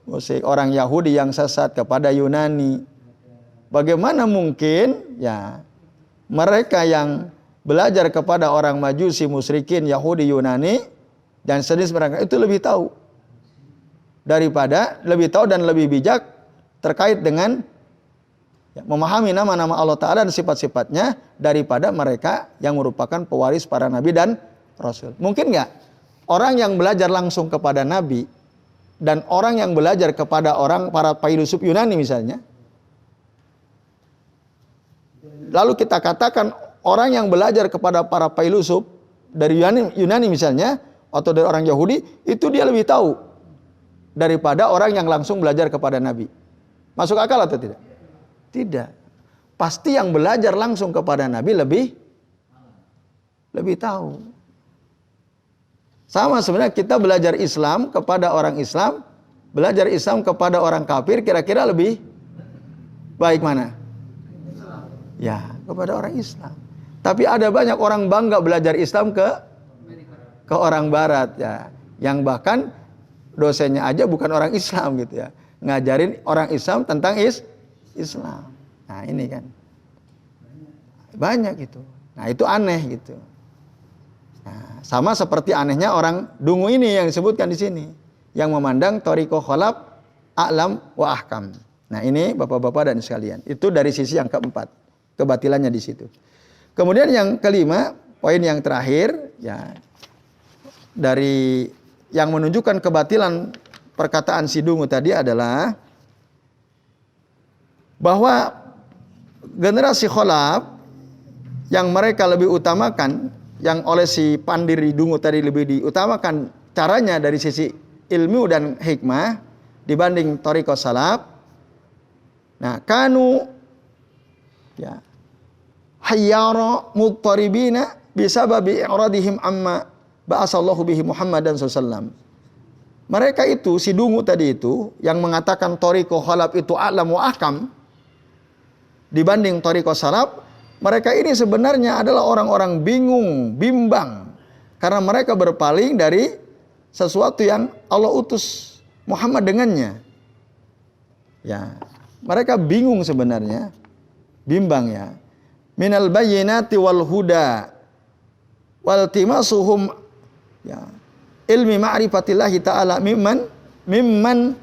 musyrik, orang Yahudi yang sesat, kepada Yunani. Bagaimana mungkin ya mereka yang belajar kepada orang Majusi, musyrikin, Yahudi, Yunani dan sejenis mereka itu lebih tahu dan lebih bijak terkait dengan ya, memahami nama-nama Allah Ta'ala dan sifat-sifatnya daripada mereka yang merupakan pewaris para nabi dan rasul. Mungkin nggak orang yang belajar langsung kepada nabi dan orang yang belajar kepada para filsuf Yunani misalnya, lalu kita katakan orang yang belajar kepada para filsuf dari Yunani misalnya, atau dari orang Yahudi, itu dia lebih tahu daripada orang yang langsung belajar kepada nabi. Masuk akal atau tidak? Tidak. Pasti yang belajar langsung kepada nabi lebih tahu. Sama sebenarnya kita belajar Islam kepada orang Islam, belajar Islam kepada orang kafir, kira-kira lebih baik mana? Ya, kepada orang Islam. Tapi ada banyak orang bangga belajar Islam ke orang barat ya, yang bahkan dosennya aja bukan orang Islam gitu ya, ngajarin orang Islam tentang Islam. Nah ini kan banyak itu. Nah itu aneh gitu. Nah, sama seperti anehnya orang Dungu ini yang disebutkan di sini, yang memandang thariqah khalaf a'lam wa ahkam. Nah ini bapak-bapak dan sekalian, itu dari sisi yang keempat, kebatilannya di situ. Kemudian yang kelima, poin yang terakhir ya, dari yang menunjukkan kebatilan perkataan si Dungu tadi adalah bahwa generasi khalaf yang mereka lebih utamakan, yang oleh si Pandiri Dungu tadi lebih diutamakan caranya dari sisi ilmu dan hikmah dibanding thariqah salaf. Nah, kanu ya hayyara muttaribina bisababi i'radihim amma ba'asallahu bihi Muhammadan sallallahu. Mereka itu, si Dungu tadi itu yang mengatakan thariqah khalaf itu a'lam wa ahkam dibanding thariqah salaf, mereka ini sebenarnya adalah orang-orang bingung, bimbang, karena mereka berpaling dari sesuatu yang Allah utus Muhammad dengannya. Ya, mereka bingung sebenarnya, bimbang ya. Minal bayyinati wal huda wal timasuhum ya ilmi ma'rifatillahi ta'ala mimman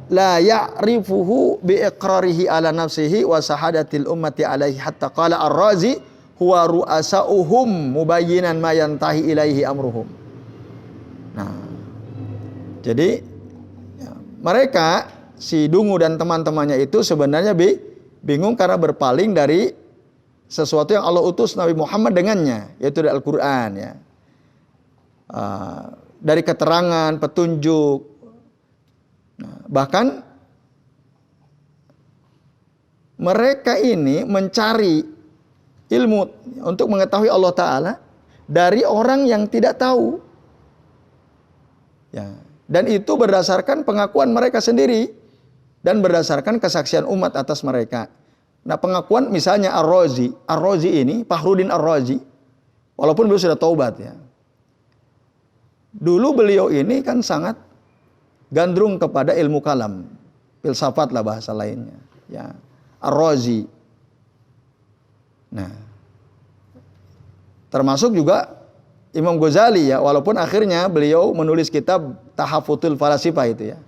la ya'rifuhu bi iqrarihi ala nafsihi wa sahadatil ummati alaihi hatta qala ar-Razi huwa ru'asa'uhum mubayyinan ma yantahi ilaihi amruhum. Nah, jadi ya, mereka si Dungu dan teman-temannya itu sebenarnya bingung karena berpaling dari sesuatu yang Allah utus Nabi Muhammad dengannya, yaitu dari Al-Quran ya. Dari keterangan, petunjuk. Nah, bahkan mereka ini mencari ilmu untuk mengetahui Allah Ta'ala dari orang yang tidak tahu. Ya. Dan itu berdasarkan pengakuan mereka sendiri dan berdasarkan kesaksian umat atas mereka. Nah, pengakuan misalnya Ar-Razi ini, Fakhruddin Ar-Razi, walaupun beliau sudah taubat ya. Dulu beliau ini kan sangat gandrung kepada ilmu kalam, filsafat lah bahasa lainnya, ya. Ar-Razi. Nah, termasuk juga Imam Ghazali ya, walaupun akhirnya beliau menulis kitab Tahafutul Falasifah itu ya.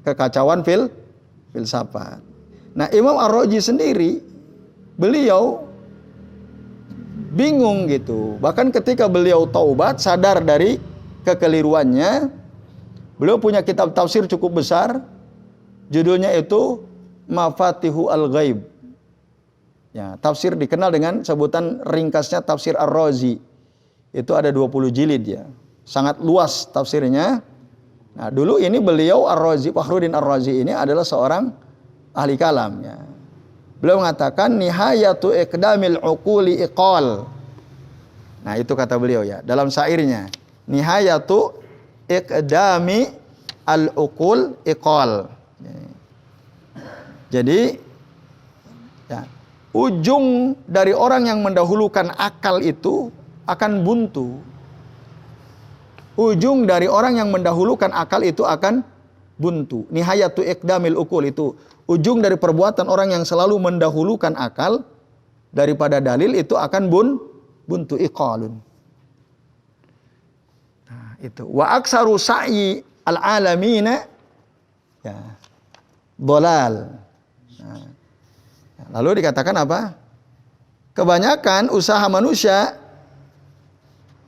Kekacauan filsafat. Nah, Imam Ar-Razi sendiri beliau bingung gitu. Bahkan ketika beliau taubat, sadar dari kekeliruannya, beliau punya kitab tafsir cukup besar. Judulnya itu Mafatihu Al-Ghaib. Ya, tafsir dikenal dengan sebutan ringkasnya tafsir Ar-Razi. Itu ada 20 jilid ya. Sangat luas tafsirnya. Nah, dulu ini beliau Ar-Razi, Fakhruddin Ar-Razi ini adalah seorang ahli kalam ya. Beliau mengatakan nihayatu iqdamil uquli iqal. Nah, itu kata beliau ya dalam syairnya. Nihayatu iqdami al-uqul iqal. Jadi ya, ujung dari orang yang mendahulukan akal itu akan buntu. Ujung dari orang yang mendahulukan akal itu akan buntu. Nihayatu iqdamil uqul itu ujung dari perbuatan orang yang selalu mendahulukan akal daripada dalil itu akan buntu iqalun. Nah, itu. Wa aksaru sa'i al-alamina ya dhalal. Nah, lalu dikatakan apa? Kebanyakan usaha manusia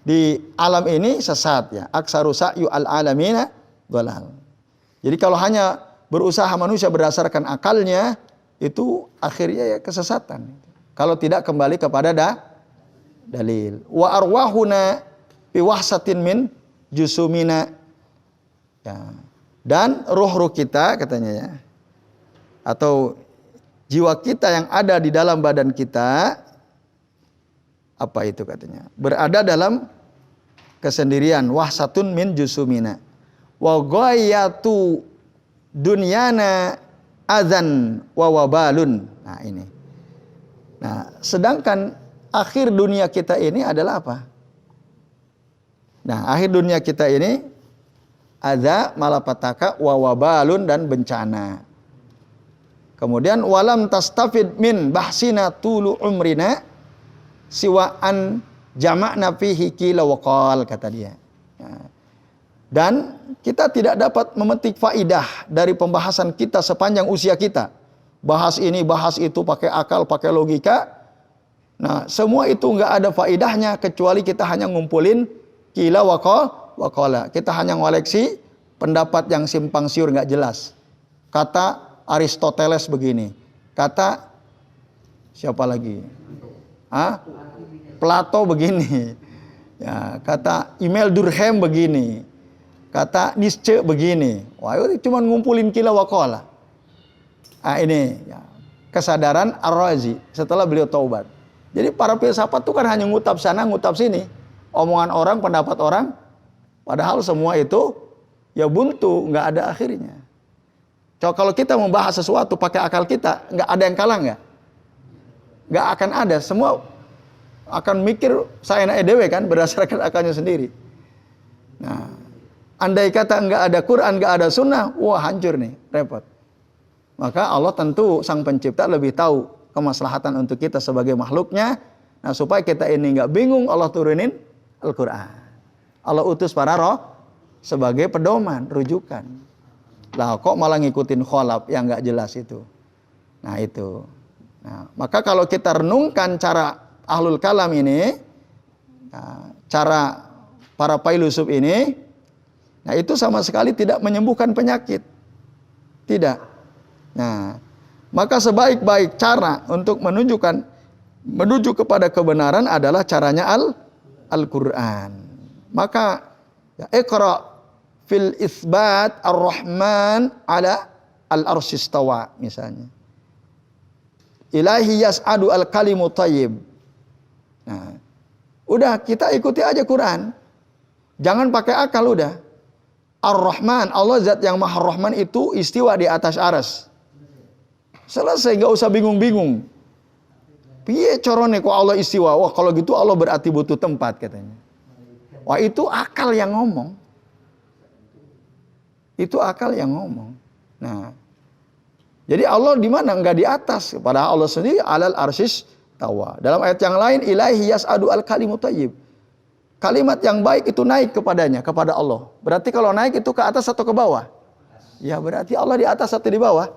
di alam ini sesat ya. Aksaru sa'yu al-alamina dhalal. Jadi kalau hanya berusaha manusia berdasarkan akalnya, itu akhirnya ya kesesatan. Kalau tidak kembali kepada dalil. Wa arwahuna bi wahsatin min jusumina. Ya. Dan ruh-ruh kita katanya ya. Atau jiwa kita yang ada di dalam badan kita, apa itu katanya? Berada dalam kesendirian, wahsatun min jusumina. Wa ghayatu dunyana adzan wa wabalun. Nah, ini. Nah, sedangkan akhir dunia kita ini adalah apa? Nah, akhir dunia kita ini adza malapetaka wa wabalun dan bencana. Kemudian walam tastafid min bahsina tulu umrina siwa an jama'na fihi qila wa qal, kata dia. Nah, dan kita tidak dapat memetik faidah dari pembahasan kita sepanjang usia kita. Bahas ini, bahas itu, pakai akal, pakai logika. Nah, semua itu nggak ada faidahnya kecuali kita hanya ngumpulin qila wa qala. Kita hanya ngoleksi pendapat yang simpang siur nggak jelas. Kata Aristoteles begini, kata siapa lagi? Plato begini, ya, kata Emil Durkheim begini, kata Nietzsche begini. Wah, itu cuma ngumpulin qila wa qala. Ini ya, kesadaran Ar-Razi setelah beliau taubat. Jadi para filsafat itu kan hanya ngutap sana, ngutap sini, omongan orang, pendapat orang, padahal semua itu ya buntu, nggak ada akhirnya. Kalau kita membahas sesuatu pakai akal kita, nggak ada yang kalah nggak akan ada. Semua akan mikir saya EDW kan berdasarkan akalnya sendiri. Nah, andai kata nggak ada Quran, nggak ada Sunnah, wah hancur nih, repot. Maka Allah tentu Sang Pencipta lebih tahu kemaslahatan untuk kita sebagai makhluknya. Nah, supaya kita ini nggak bingung, Allah turunin Al-Quran. Allah utus para roh sebagai pedoman, rujukan. Lah kok malah ngikutin kholaf yang nggak jelas itu. Nah itu. Nah, maka kalau kita renungkan cara ahlul kalam ini, nah, cara para filsuf ini, nah itu sama sekali tidak menyembuhkan penyakit. Tidak. Nah, maka sebaik-baik cara untuk menuju kepada kebenaran adalah caranya Al-Qur'an. Maka ya, Iqra fil isbat ar-Rahman ala al-arsyis tawa misalnya. Ilahi yas'adu al-kalimu thayyib. Nah, udah kita ikuti aja Quran. Jangan pakai akal udah. Ar-Rahman, Allah zat yang Maha Rahman itu istiwa di atas arsy. Selesai, enggak usah bingung-bingung. Piye corone kok Allah istiwa? Wah, kalau gitu Allah berarti butuh tempat katanya. Wah, itu akal yang ngomong. Itu akal yang ngomong. Nah, jadi Allah di mana? Enggak di atas. Padahal Allah sendiri alal arsyis tawa. Dalam ayat yang lain, ilahi yas'adu al-kalimu thayyib. Kalimat yang baik itu naik kepadanya, kepada Allah. Berarti kalau naik itu ke atas atau ke bawah? Ya berarti Allah di atas atau di bawah?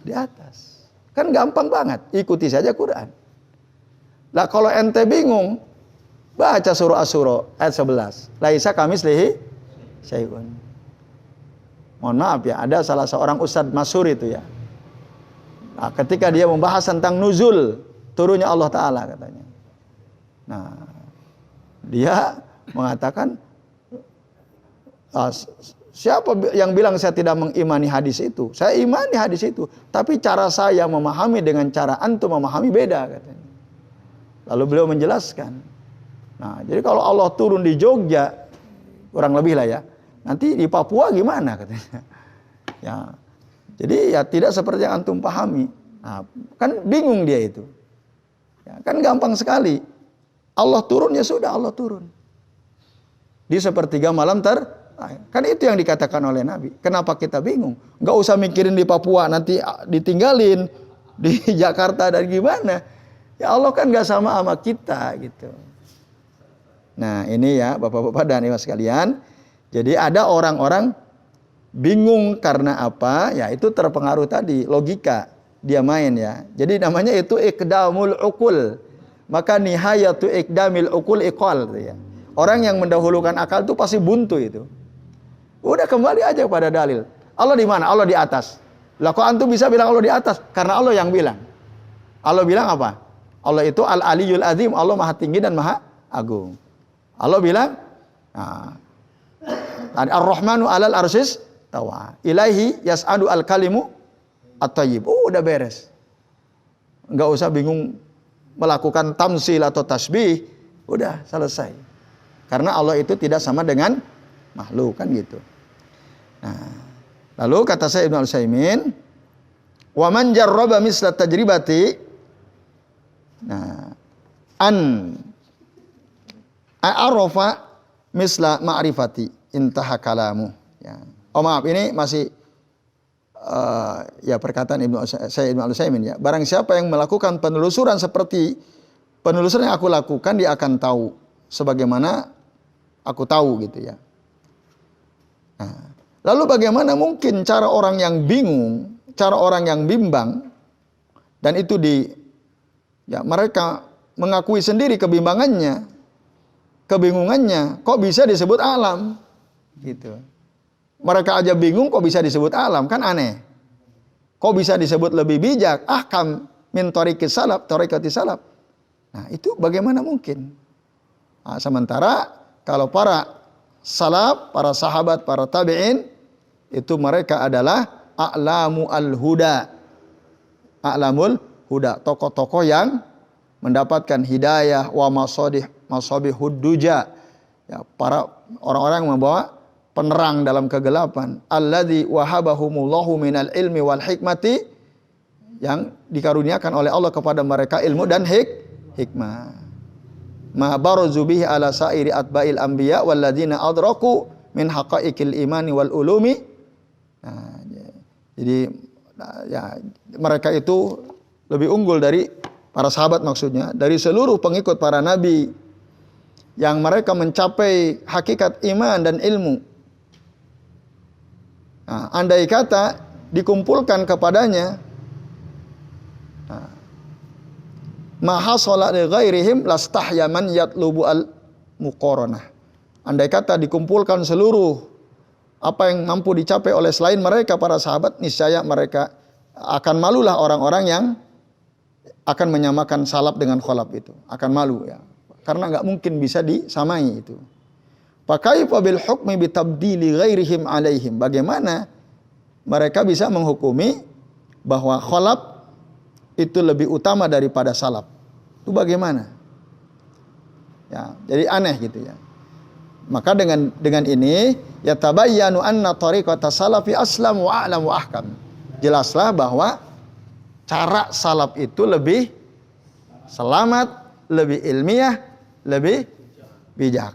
Di atas. Kan gampang banget. Ikuti saja Quran. Lah kalau ente bingung, baca surah Asy-Syura ayat 11. Laisa kamislihi syai'un. Mohon maaf ya, ada salah seorang ustadz masyhur itu ya. Nah, ketika dia membahas tentang nuzul, turunnya Allah Ta'ala katanya. Nah, dia mengatakan, siapa yang bilang saya tidak mengimani hadis itu? Saya imani hadis itu. Tapi cara saya memahami dengan cara antum memahami beda katanya. Lalu beliau menjelaskan. Nah, jadi kalau Allah turun di Jogja, kurang lebih lah ya. Nanti di Papua gimana katanya. Ya. Jadi ya tidak seperti yang antum pahami. Nah, kan bingung dia itu. Ya, kan gampang sekali. Allah turun ya sudah Allah turun. Di sepertiga malam kan itu yang dikatakan oleh Nabi. Kenapa kita bingung? Enggak usah mikirin di Papua nanti ditinggalin di Jakarta dan gimana. Ya Allah kan enggak sama kita gitu. Nah, ini ya Bapak-bapak dan Ibu sekalian. Jadi ada orang-orang bingung karena apa? Ya itu terpengaruh tadi logika dia main ya. Jadi namanya itu iqdamul uqul. Maka nihayatu iqdamil uqul iqal ya. Orang yang mendahulukan akal itu pasti buntu itu. Udah kembali aja pada dalil. Allah di mana? Allah di atas. Lah kok antum bisa bilang Allah di atas? Karena Allah yang bilang. Allah bilang apa? Allah itu Al-Aliyul Azim, Allah Maha Tinggi dan Maha Agung. Allah bilang, Ar-Rahmanu 'alal arsyis tawa. Ilaihi yas'adu al-kalimu at-thayyib. Udah beres. Enggak usah bingung melakukan tamsil atau tasbih. Udah selesai. Karena Allah itu tidak sama dengan makhluk kan gitu. Nah, lalu kata saya Ibnu Utsaimin, wa man jarraba misla tajribati an a'rafa misla ma'rifati intaha kalamu ya. Oh maaf, ini masih ya perkataan Ibnu Utsaimin ya. Barang siapa yang melakukan penelusuran seperti penelusuran yang aku lakukan, dia akan tahu sebagaimana aku tahu gitu ya. Nah, lalu bagaimana mungkin cara orang yang bingung, cara orang yang bimbang, dan itu mereka mengakui sendiri kebingungannya, kok bisa disebut alam? Gitu. Mereka aja bingung kok bisa disebut alam, kan aneh. Kok bisa disebut lebih bijak? Ahkam min thariqis salaf, thariqatis salaf. Nah, itu bagaimana mungkin? Nah, sementara kalau para salaf, para sahabat, para tabi'in itu mereka adalah a'lamu al-huda. A'lamul huda, tokoh-tokoh yang mendapatkan hidayah wa masabihud duja. Ya, para orang-orang yang membawa penerang dalam kegelapan. Alladzi wahabahumullahu minal ilmi wal hikmati, yang dikaruniakan oleh Allah kepada mereka ilmu dan hikmah. Ma baruzu bihi ala sairi atba'il anbiya walladzina adraku min haqaiqil imani wal ulumi. Nah, jadi ya mereka itu lebih unggul dari para sahabat, maksudnya dari seluruh pengikut para nabi yang mereka mencapai hakikat iman dan ilmu. Nah, andai kata dikumpulkan kepadanya maha sholat li ghairihim lastahya man yatlubu al muqaranah. Andai kata dikumpulkan seluruh apa yang mampu dicapai oleh selain mereka para sahabat, niscaya mereka akan malulah orang-orang yang akan menyamakan salaf dengan kholaf itu. Akan malu ya. Karena nggak mungkin bisa disamai itu. Fakaifa bil hukmi bitabdili ghairihim alaihim. Bagaimana mereka bisa menghukumi bahwa kholaf itu lebih utama daripada salaf? Itu bagaimana? Ya, jadi aneh gitu ya. Maka dengan ini ya tabayyanu anna tariqata salafi aslam wa a'lam wa ahkam. Jelaslah bahwa cara salaf itu lebih selamat, lebih ilmiah, lebih bijak.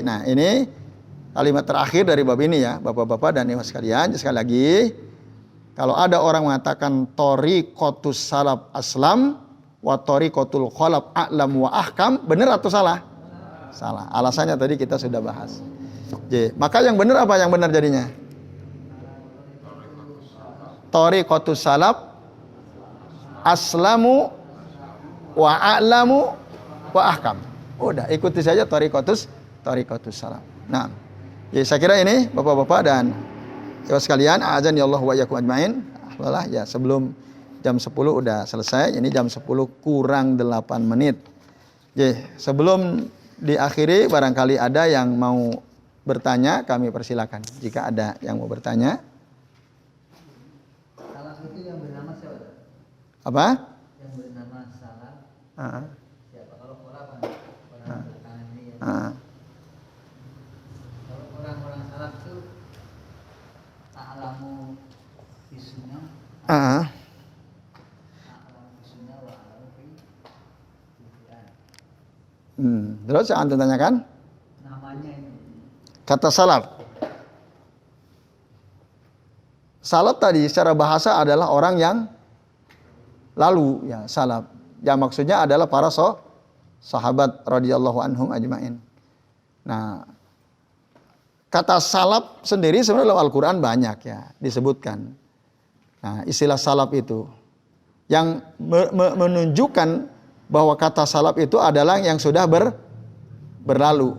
Nah, ini kalimat terakhir dari bab ini ya, Bapak-bapak dan Ibu sekalian. Sekali lagi, kalau ada orang mengatakan tariqatus salaf aslam wa tariqatul khalaf a'lam wa ahkam, benar atau salah? Salah. Alasannya tadi kita sudah bahas. Maka yang benar apa yang benar jadinya? Tariqatus salaf aslamu wa a'lamu wa ahkam. Udah, ikuti saja tariqatus salaf. Nah, jadi saya kira ini Bapak-bapak dan Ibu sekalian, azan ya Allah wa iyyakum ajmain. Alhamdulillah ya, sebelum jam 10 udah selesai. Ini jam 10 kurang 8 menit. Jadi, sebelum diakhiri barangkali ada yang mau bertanya, kami persilakan. Jika ada yang mau bertanya. Itu yang bernama siapa? Apa? Yang bernama Salam. Siapa? Kalau orang bertangan ini ya. Kalau orang-orang salaf itu a'lamu bisunnah. A'lamu bisunnah wa a'lamu fi Quran. Terus yang antum tanyakan? Namanya ini. Kata salaf. Salaf tadi secara bahasa adalah orang yang lalu ya, salaf. Yang maksudnya adalah para sahabat radhiyallahu anhum ajmain. Nah, kata salaf sendiri sebenarnya dalam Al-Qur'an banyak ya disebutkan. Nah, istilah salaf itu yang menunjukkan bahwa kata salaf itu adalah yang sudah berlalu.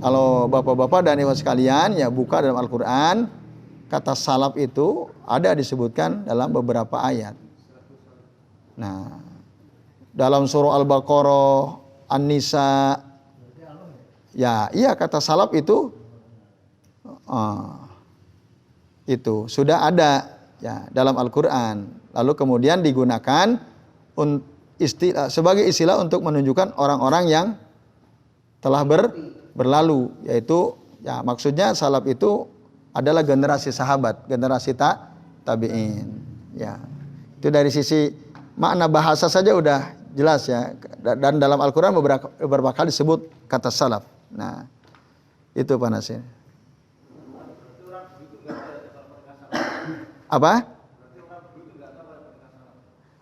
Kalau Bapak-bapak dan Ibu sekalian ya buka dalam Al-Qur'an, kata salaf itu ada disebutkan dalam beberapa ayat. Nah, dalam surah Al-Baqarah, An-Nisa, ya iya kata salaf itu sudah ada ya dalam Al-Qur'an. Lalu kemudian digunakan sebagai istilah untuk menunjukkan orang-orang yang telah berlalu, yaitu ya maksudnya salaf itu adalah generasi sahabat, generasi tabi'in. Ya. Itu dari sisi makna bahasa saja udah jelas ya. Dan dalam Al-Qur'an beberapa kali disebut kata salaf. Nah, itu Pak Nasir. Apa?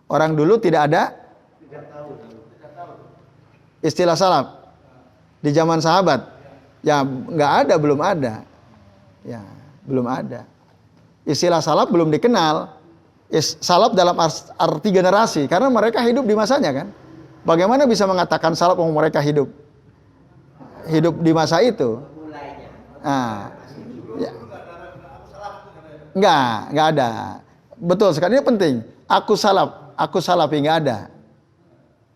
Orang dulu tidak ada istilah salaf di zaman sahabat. Ya, nggak ada, belum ada. Ya, belum ada. Istilah salaf belum dikenal. Salaf dalam arti generasi, karena mereka hidup di masanya kan. Bagaimana bisa mengatakan salaf kalau mereka hidup di masa itu? Nah, ya. Nggak ada. Betul sekali, ini penting. Aku salafi nggak ada.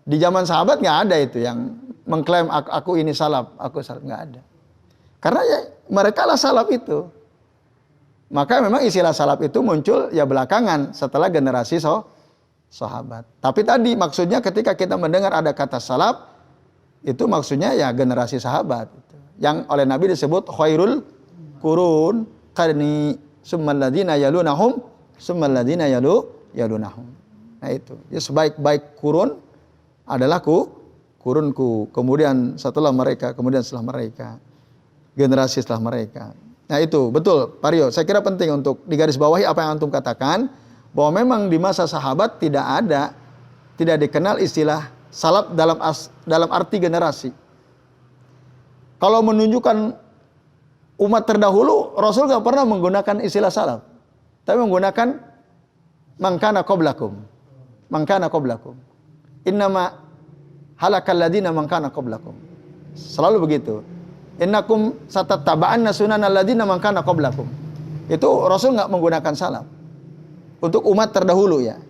Di zaman sahabat nggak ada itu yang mengklaim aku ini salaf, aku salaf, nggak ada. Karena ya mereka lah salaf itu. Maka memang istilah salaf itu muncul ya belakangan setelah generasi sahabat. Tapi tadi maksudnya ketika kita mendengar ada kata salaf, itu maksudnya ya generasi sahabat. Yang oleh Nabi disebut khairul qurun qarni summal ladzina yalunahum summal ladzina yalunahum. Nah itu. Ya sebaik-baik kurun adalah kurunku. Kemudian setelah mereka, kemudian setelah mereka. Generasi setelah mereka. Nah itu betul Pak Rio, saya kira penting untuk digarisbawahi apa yang antum katakan, bahwa memang di masa sahabat tidak dikenal istilah salaf dalam arti generasi. Kalau menunjukkan umat terdahulu Rasul gak pernah menggunakan istilah salaf, tapi menggunakan mangkana qablakum. Mangkana qablakum. Innama halakal ladina mangkana qablakum. Selalu begitu. Innakum satattaba'anna sunanal ladina mangkana qablakum. Itu Rasul nggak menggunakan salaf untuk umat terdahulu ya.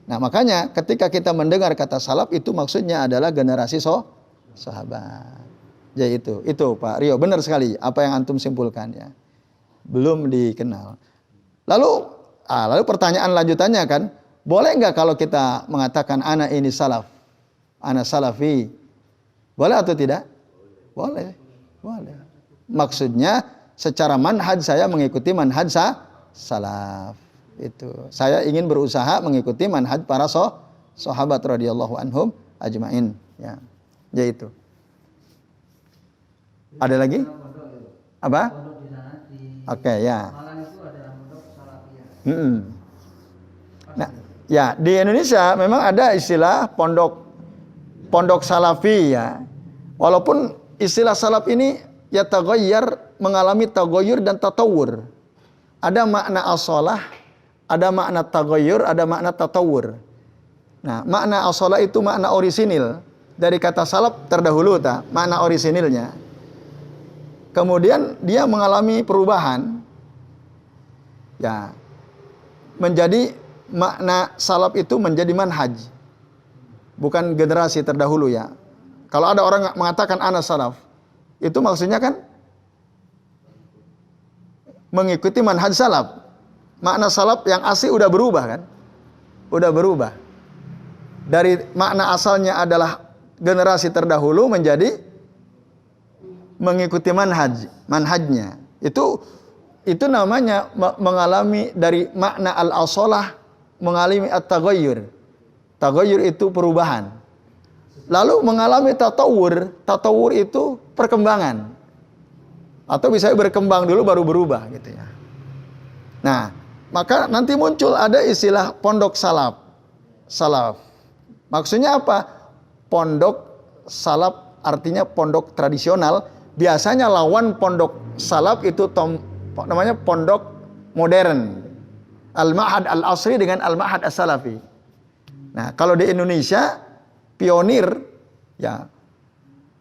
Nah makanya ketika kita mendengar kata salaf itu maksudnya adalah generasi sahabat. Ya itu Pak Rio benar sekali apa yang antum simpulkan ya. Belum dikenal. Lalu pertanyaan lanjutannya kan, boleh nggak kalau kita mengatakan ana ini salaf, ana salafi, boleh atau tidak? Boleh. Maksudnya secara manhaj saya mengikuti manhaj salaf. Itu. Saya ingin berusaha mengikuti manhaj para sahabat radhiyallahu anhum ajmain. Ya. Ya itu. Ada lagi? Apa? Oke, ya. Nah, ya di Indonesia memang ada istilah pondok salafi ya. Walaupun istilah salaf ini ya taghayyar, mengalami taghayyur dan tatawur. Ada makna asalah, ada makna taghayyur, ada makna tatawur. Nah, makna asalah itu makna orisinil dari kata salaf terdahulu makna orisinilnya. Kemudian dia mengalami perubahan. Ya. Menjadi makna salaf itu menjadi manhaj. Bukan generasi terdahulu ya. Kalau ada orang mengatakan ana salaf, itu maksudnya kan mengikuti manhaj salaf. Makna salaf yang asli udah berubah kan? Udah berubah. Dari makna asalnya adalah generasi terdahulu menjadi mengikuti manhajnya. Itu namanya mengalami dari makna al-asalah mengalami at-taghayyur. Taghayyur itu perubahan. Lalu mengalami tatawur. Tatawur itu perkembangan. Atau bisa berkembang dulu baru berubah gitu ya. Nah, maka nanti muncul ada istilah pondok salaf. Maksudnya apa? Pondok salaf artinya pondok tradisional. Biasanya lawan pondok salaf itu namanya pondok modern. Al-Ma'had Al-Asri dengan Al-Ma'had As-Salafi. Nah, kalau di Indonesia pionir ya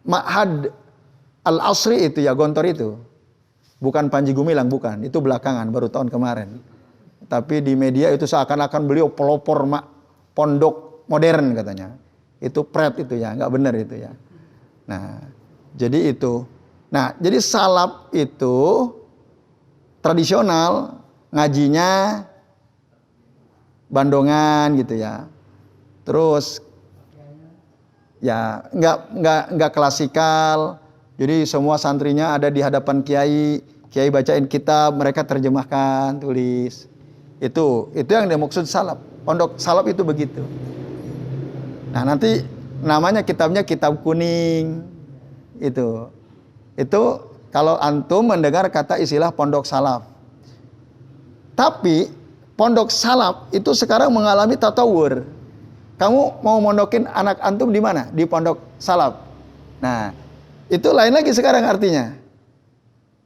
Ma'had Al-Asri itu ya Gontor itu. Bukan Panji Gumilang, bukan. Itu belakangan, baru tahun kemarin. Tapi di media itu seakan-akan beliau pelopor pondok modern katanya. Itu pret itu ya, nggak benar itu ya. Nah, jadi itu. Nah, jadi salaf itu tradisional, ngajinya bandongan gitu ya. Terus ya nggak klasikal. Jadi semua santrinya ada di hadapan kiai bacain kitab, mereka terjemahkan, tulis. Itu yang dimaksud salaf. Pondok salaf itu begitu. Nah, nanti namanya kitabnya kitab kuning. Itu kalau antum mendengar kata istilah pondok salaf. Tapi pondok salaf itu sekarang mengalami tatawur. Kamu mau mondokin anak antum di mana? Di pondok salaf. Nah, itu lain lagi sekarang artinya.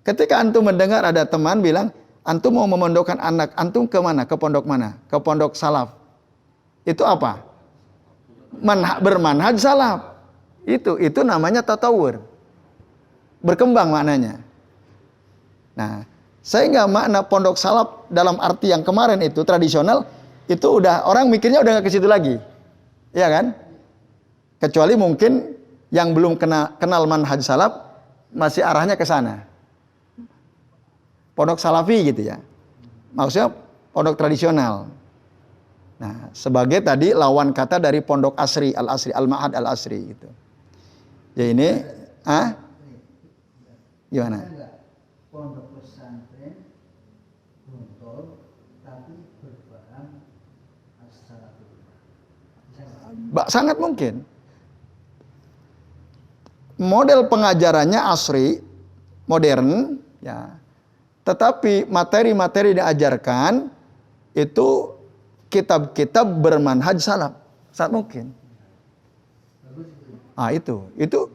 Ketika antum mendengar ada teman bilang, antum mau memondokkan anak antum ke mana? Ke pondok mana? Ke pondok salaf. Itu apa? Bermanhaj salaf. Itu namanya tatawur. Berkembang maknanya. Nah, sehingga makna pondok salaf dalam arti yang kemarin itu tradisional, itu udah orang mikirnya udah nggak ke situ lagi. Iya kan? Kecuali mungkin yang belum kenal manhaj salaf masih arahnya ke sana. Pondok salafi gitu ya. Maksudnya pondok tradisional. Nah, sebagai tadi lawan kata dari pondok asri, al-asri, al-ma'had al-asri gitu. Ya ini, gimana? Pondok pesantren Gontor tapi berbahan as-salafi. Sangat mungkin. Model pengajarannya asri, modern, ya. Tetapi materi-materi diajarkan itu kitab-kitab bermanhaj salaf. Sangat mungkin. Itu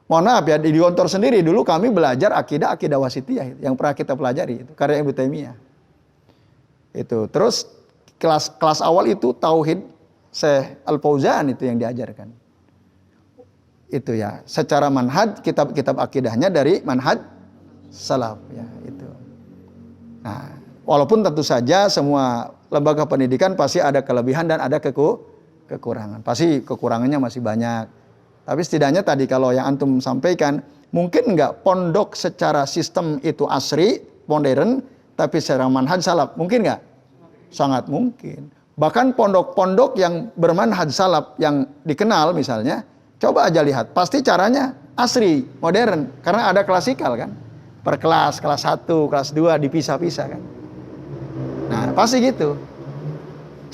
Mohon maaf ya, di Gontor sendiri dulu kami belajar akidah wasitiyah yang pernah kita pelajari itu karya Ibnu Taimiyah. Itu. Terus kelas awal itu tauhid Syekh Al-Fauzan itu yang diajarkan. Itu ya, secara manhaj kitab-kitab akidahnya dari manhaj salaf ya itu. Nah, walaupun tentu saja semua lembaga pendidikan pasti ada kelebihan dan ada kekurangan. Pasti kekurangannya masih banyak. Tapi setidaknya tadi kalau yang antum sampaikan, mungkin nggak pondok secara sistem itu asri, modern, tapi secara manhaj salaf, mungkin nggak? Sangat mungkin. Bahkan pondok-pondok yang bermanhaj salaf yang dikenal misalnya, coba aja lihat, pasti caranya asri, modern, karena ada klasikal kan, per kelas 1, kelas 2 dipisah-pisah kan. Nah pasti gitu,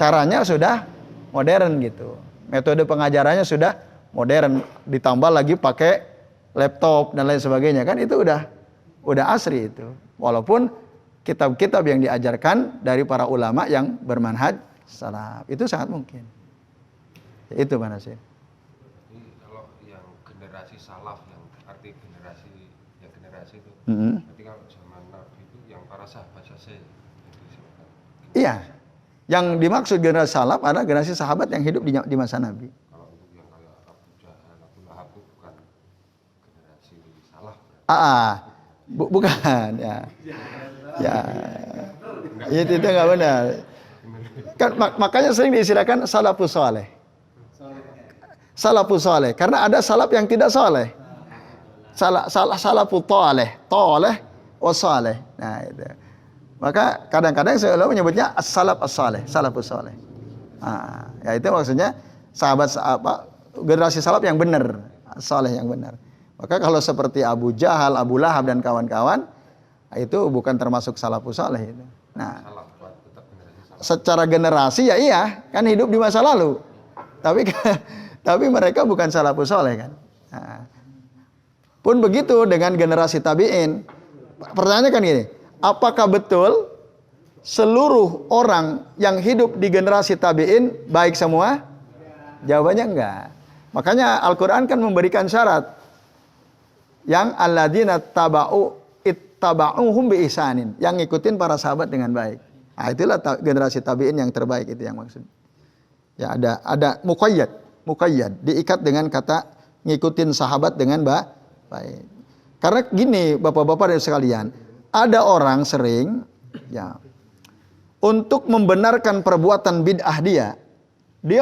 caranya sudah modern gitu, metode pengajarannya sudah modern, ditambah lagi pakai laptop dan lain sebagainya kan, itu udah asri itu. Walaupun kitab-kitab yang diajarkan dari para ulama yang bermanhaj salaf itu sangat mungkin. Itu mana sih? Kalau yang generasi salaf, yang arti generasi itu, berarti kalau zaman Nabi itu yang para sahabat saja. Iya, yang dimaksud generasi salaf adalah generasi sahabat yang hidup di masa Nabi. Kalau untuk yang kayak Abu Jahal, Abu Lahab itu bukan generasi salaf. Bukan ya. Ya, itu nggak benar. Kan makanya sering diistilahkan salafus saleh. Salafus saleh, karena ada salaf yang tidak saleh. Salafut toleh wasaleh. Nah itu. Maka kadang-kadang saya menyebutnya as-salaf as-saleh, salafus saleh. Nah, ya itu maksudnya generasi salaf yang benar, saleh yang benar. Maka kalau seperti Abu Jahal, Abu Lahab dan kawan-kawan, itu bukan termasuk salafus saleh itu. Nah, secara generasi ya iya, kan hidup di masa lalu. Tapi mereka bukan salafus saleh kan. Nah, pun begitu dengan generasi tabi'in. Pertanyaannya kan gini, apakah betul seluruh orang yang hidup di generasi tabi'in baik semua? Jawabannya enggak. Makanya Al-Quran kan memberikan syarat. Yang alladzina ittaba'uhum bi ihsanin, yang ngikutin para sahabat dengan baik. Nah, itulah generasi tabi'in yang terbaik, itu yang maksud. Ya ada muqayyad, diikat dengan kata ngikutin sahabat dengan baik. Karena gini, Bapak-bapak dan sekalian, ada orang sering ya untuk membenarkan perbuatan bid'ah dia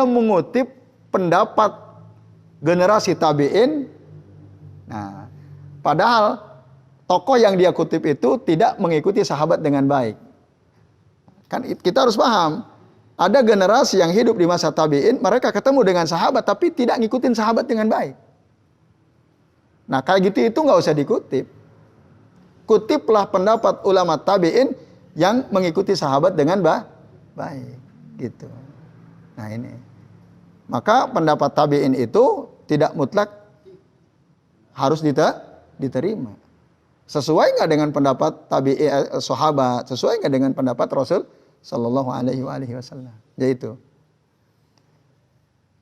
mengutip pendapat generasi tabi'in. Nah, padahal tokoh yang dia kutip itu tidak mengikuti sahabat dengan baik. Kan kita harus paham, ada generasi yang hidup di masa tabi'in, mereka ketemu dengan sahabat tapi tidak ngikutin sahabat dengan baik. Nah, kayak gitu itu nggak usah dikutip. Kutiplah pendapat ulama tabi'in yang mengikuti sahabat dengan baik, gitu. Nah ini, maka pendapat tabi'in itu tidak mutlak harus diterima. Sesuai nggak dengan pendapat tabi'in sahabat? Sesuai nggak dengan pendapat Rasul Sallallahu Alaihi Wasallam? Yaitu.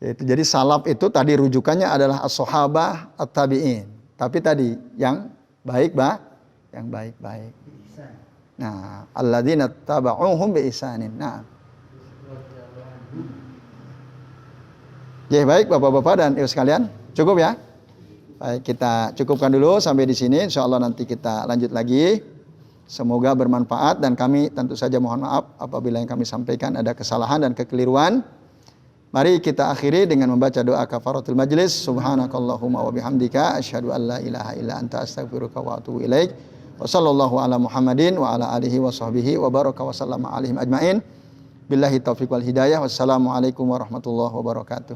Jadi salaf itu tadi rujukannya adalah as-sahabah at-tabi'in. Tapi tadi yang baik yang baik-baik. Nah, alladzina taba'uhum bi ihsanin. Nah. Ya, baik Bapak-bapak dan Ibu sekalian, cukup ya? Baik, kita cukupkan dulu sampai di sini. Insyaallah nanti kita lanjut lagi. Semoga bermanfaat dan kami tentu saja mohon maaf apabila yang kami sampaikan ada kesalahan dan kekeliruan. Mari kita akhiri dengan membaca doa kafaratul majlis. Subhanakallahumma wa bihamdika asyhadu an la ilaha illa anta astaghfiruka wa atubu ilaik. Wa sallallahu ala Muhammadin wa ala alihi wa sahbihi wa baraka wa sallama alaihim ajmain. Billahi taufiq wal hidayah. Wassalamualaikum warahmatullahi wabarakatuh.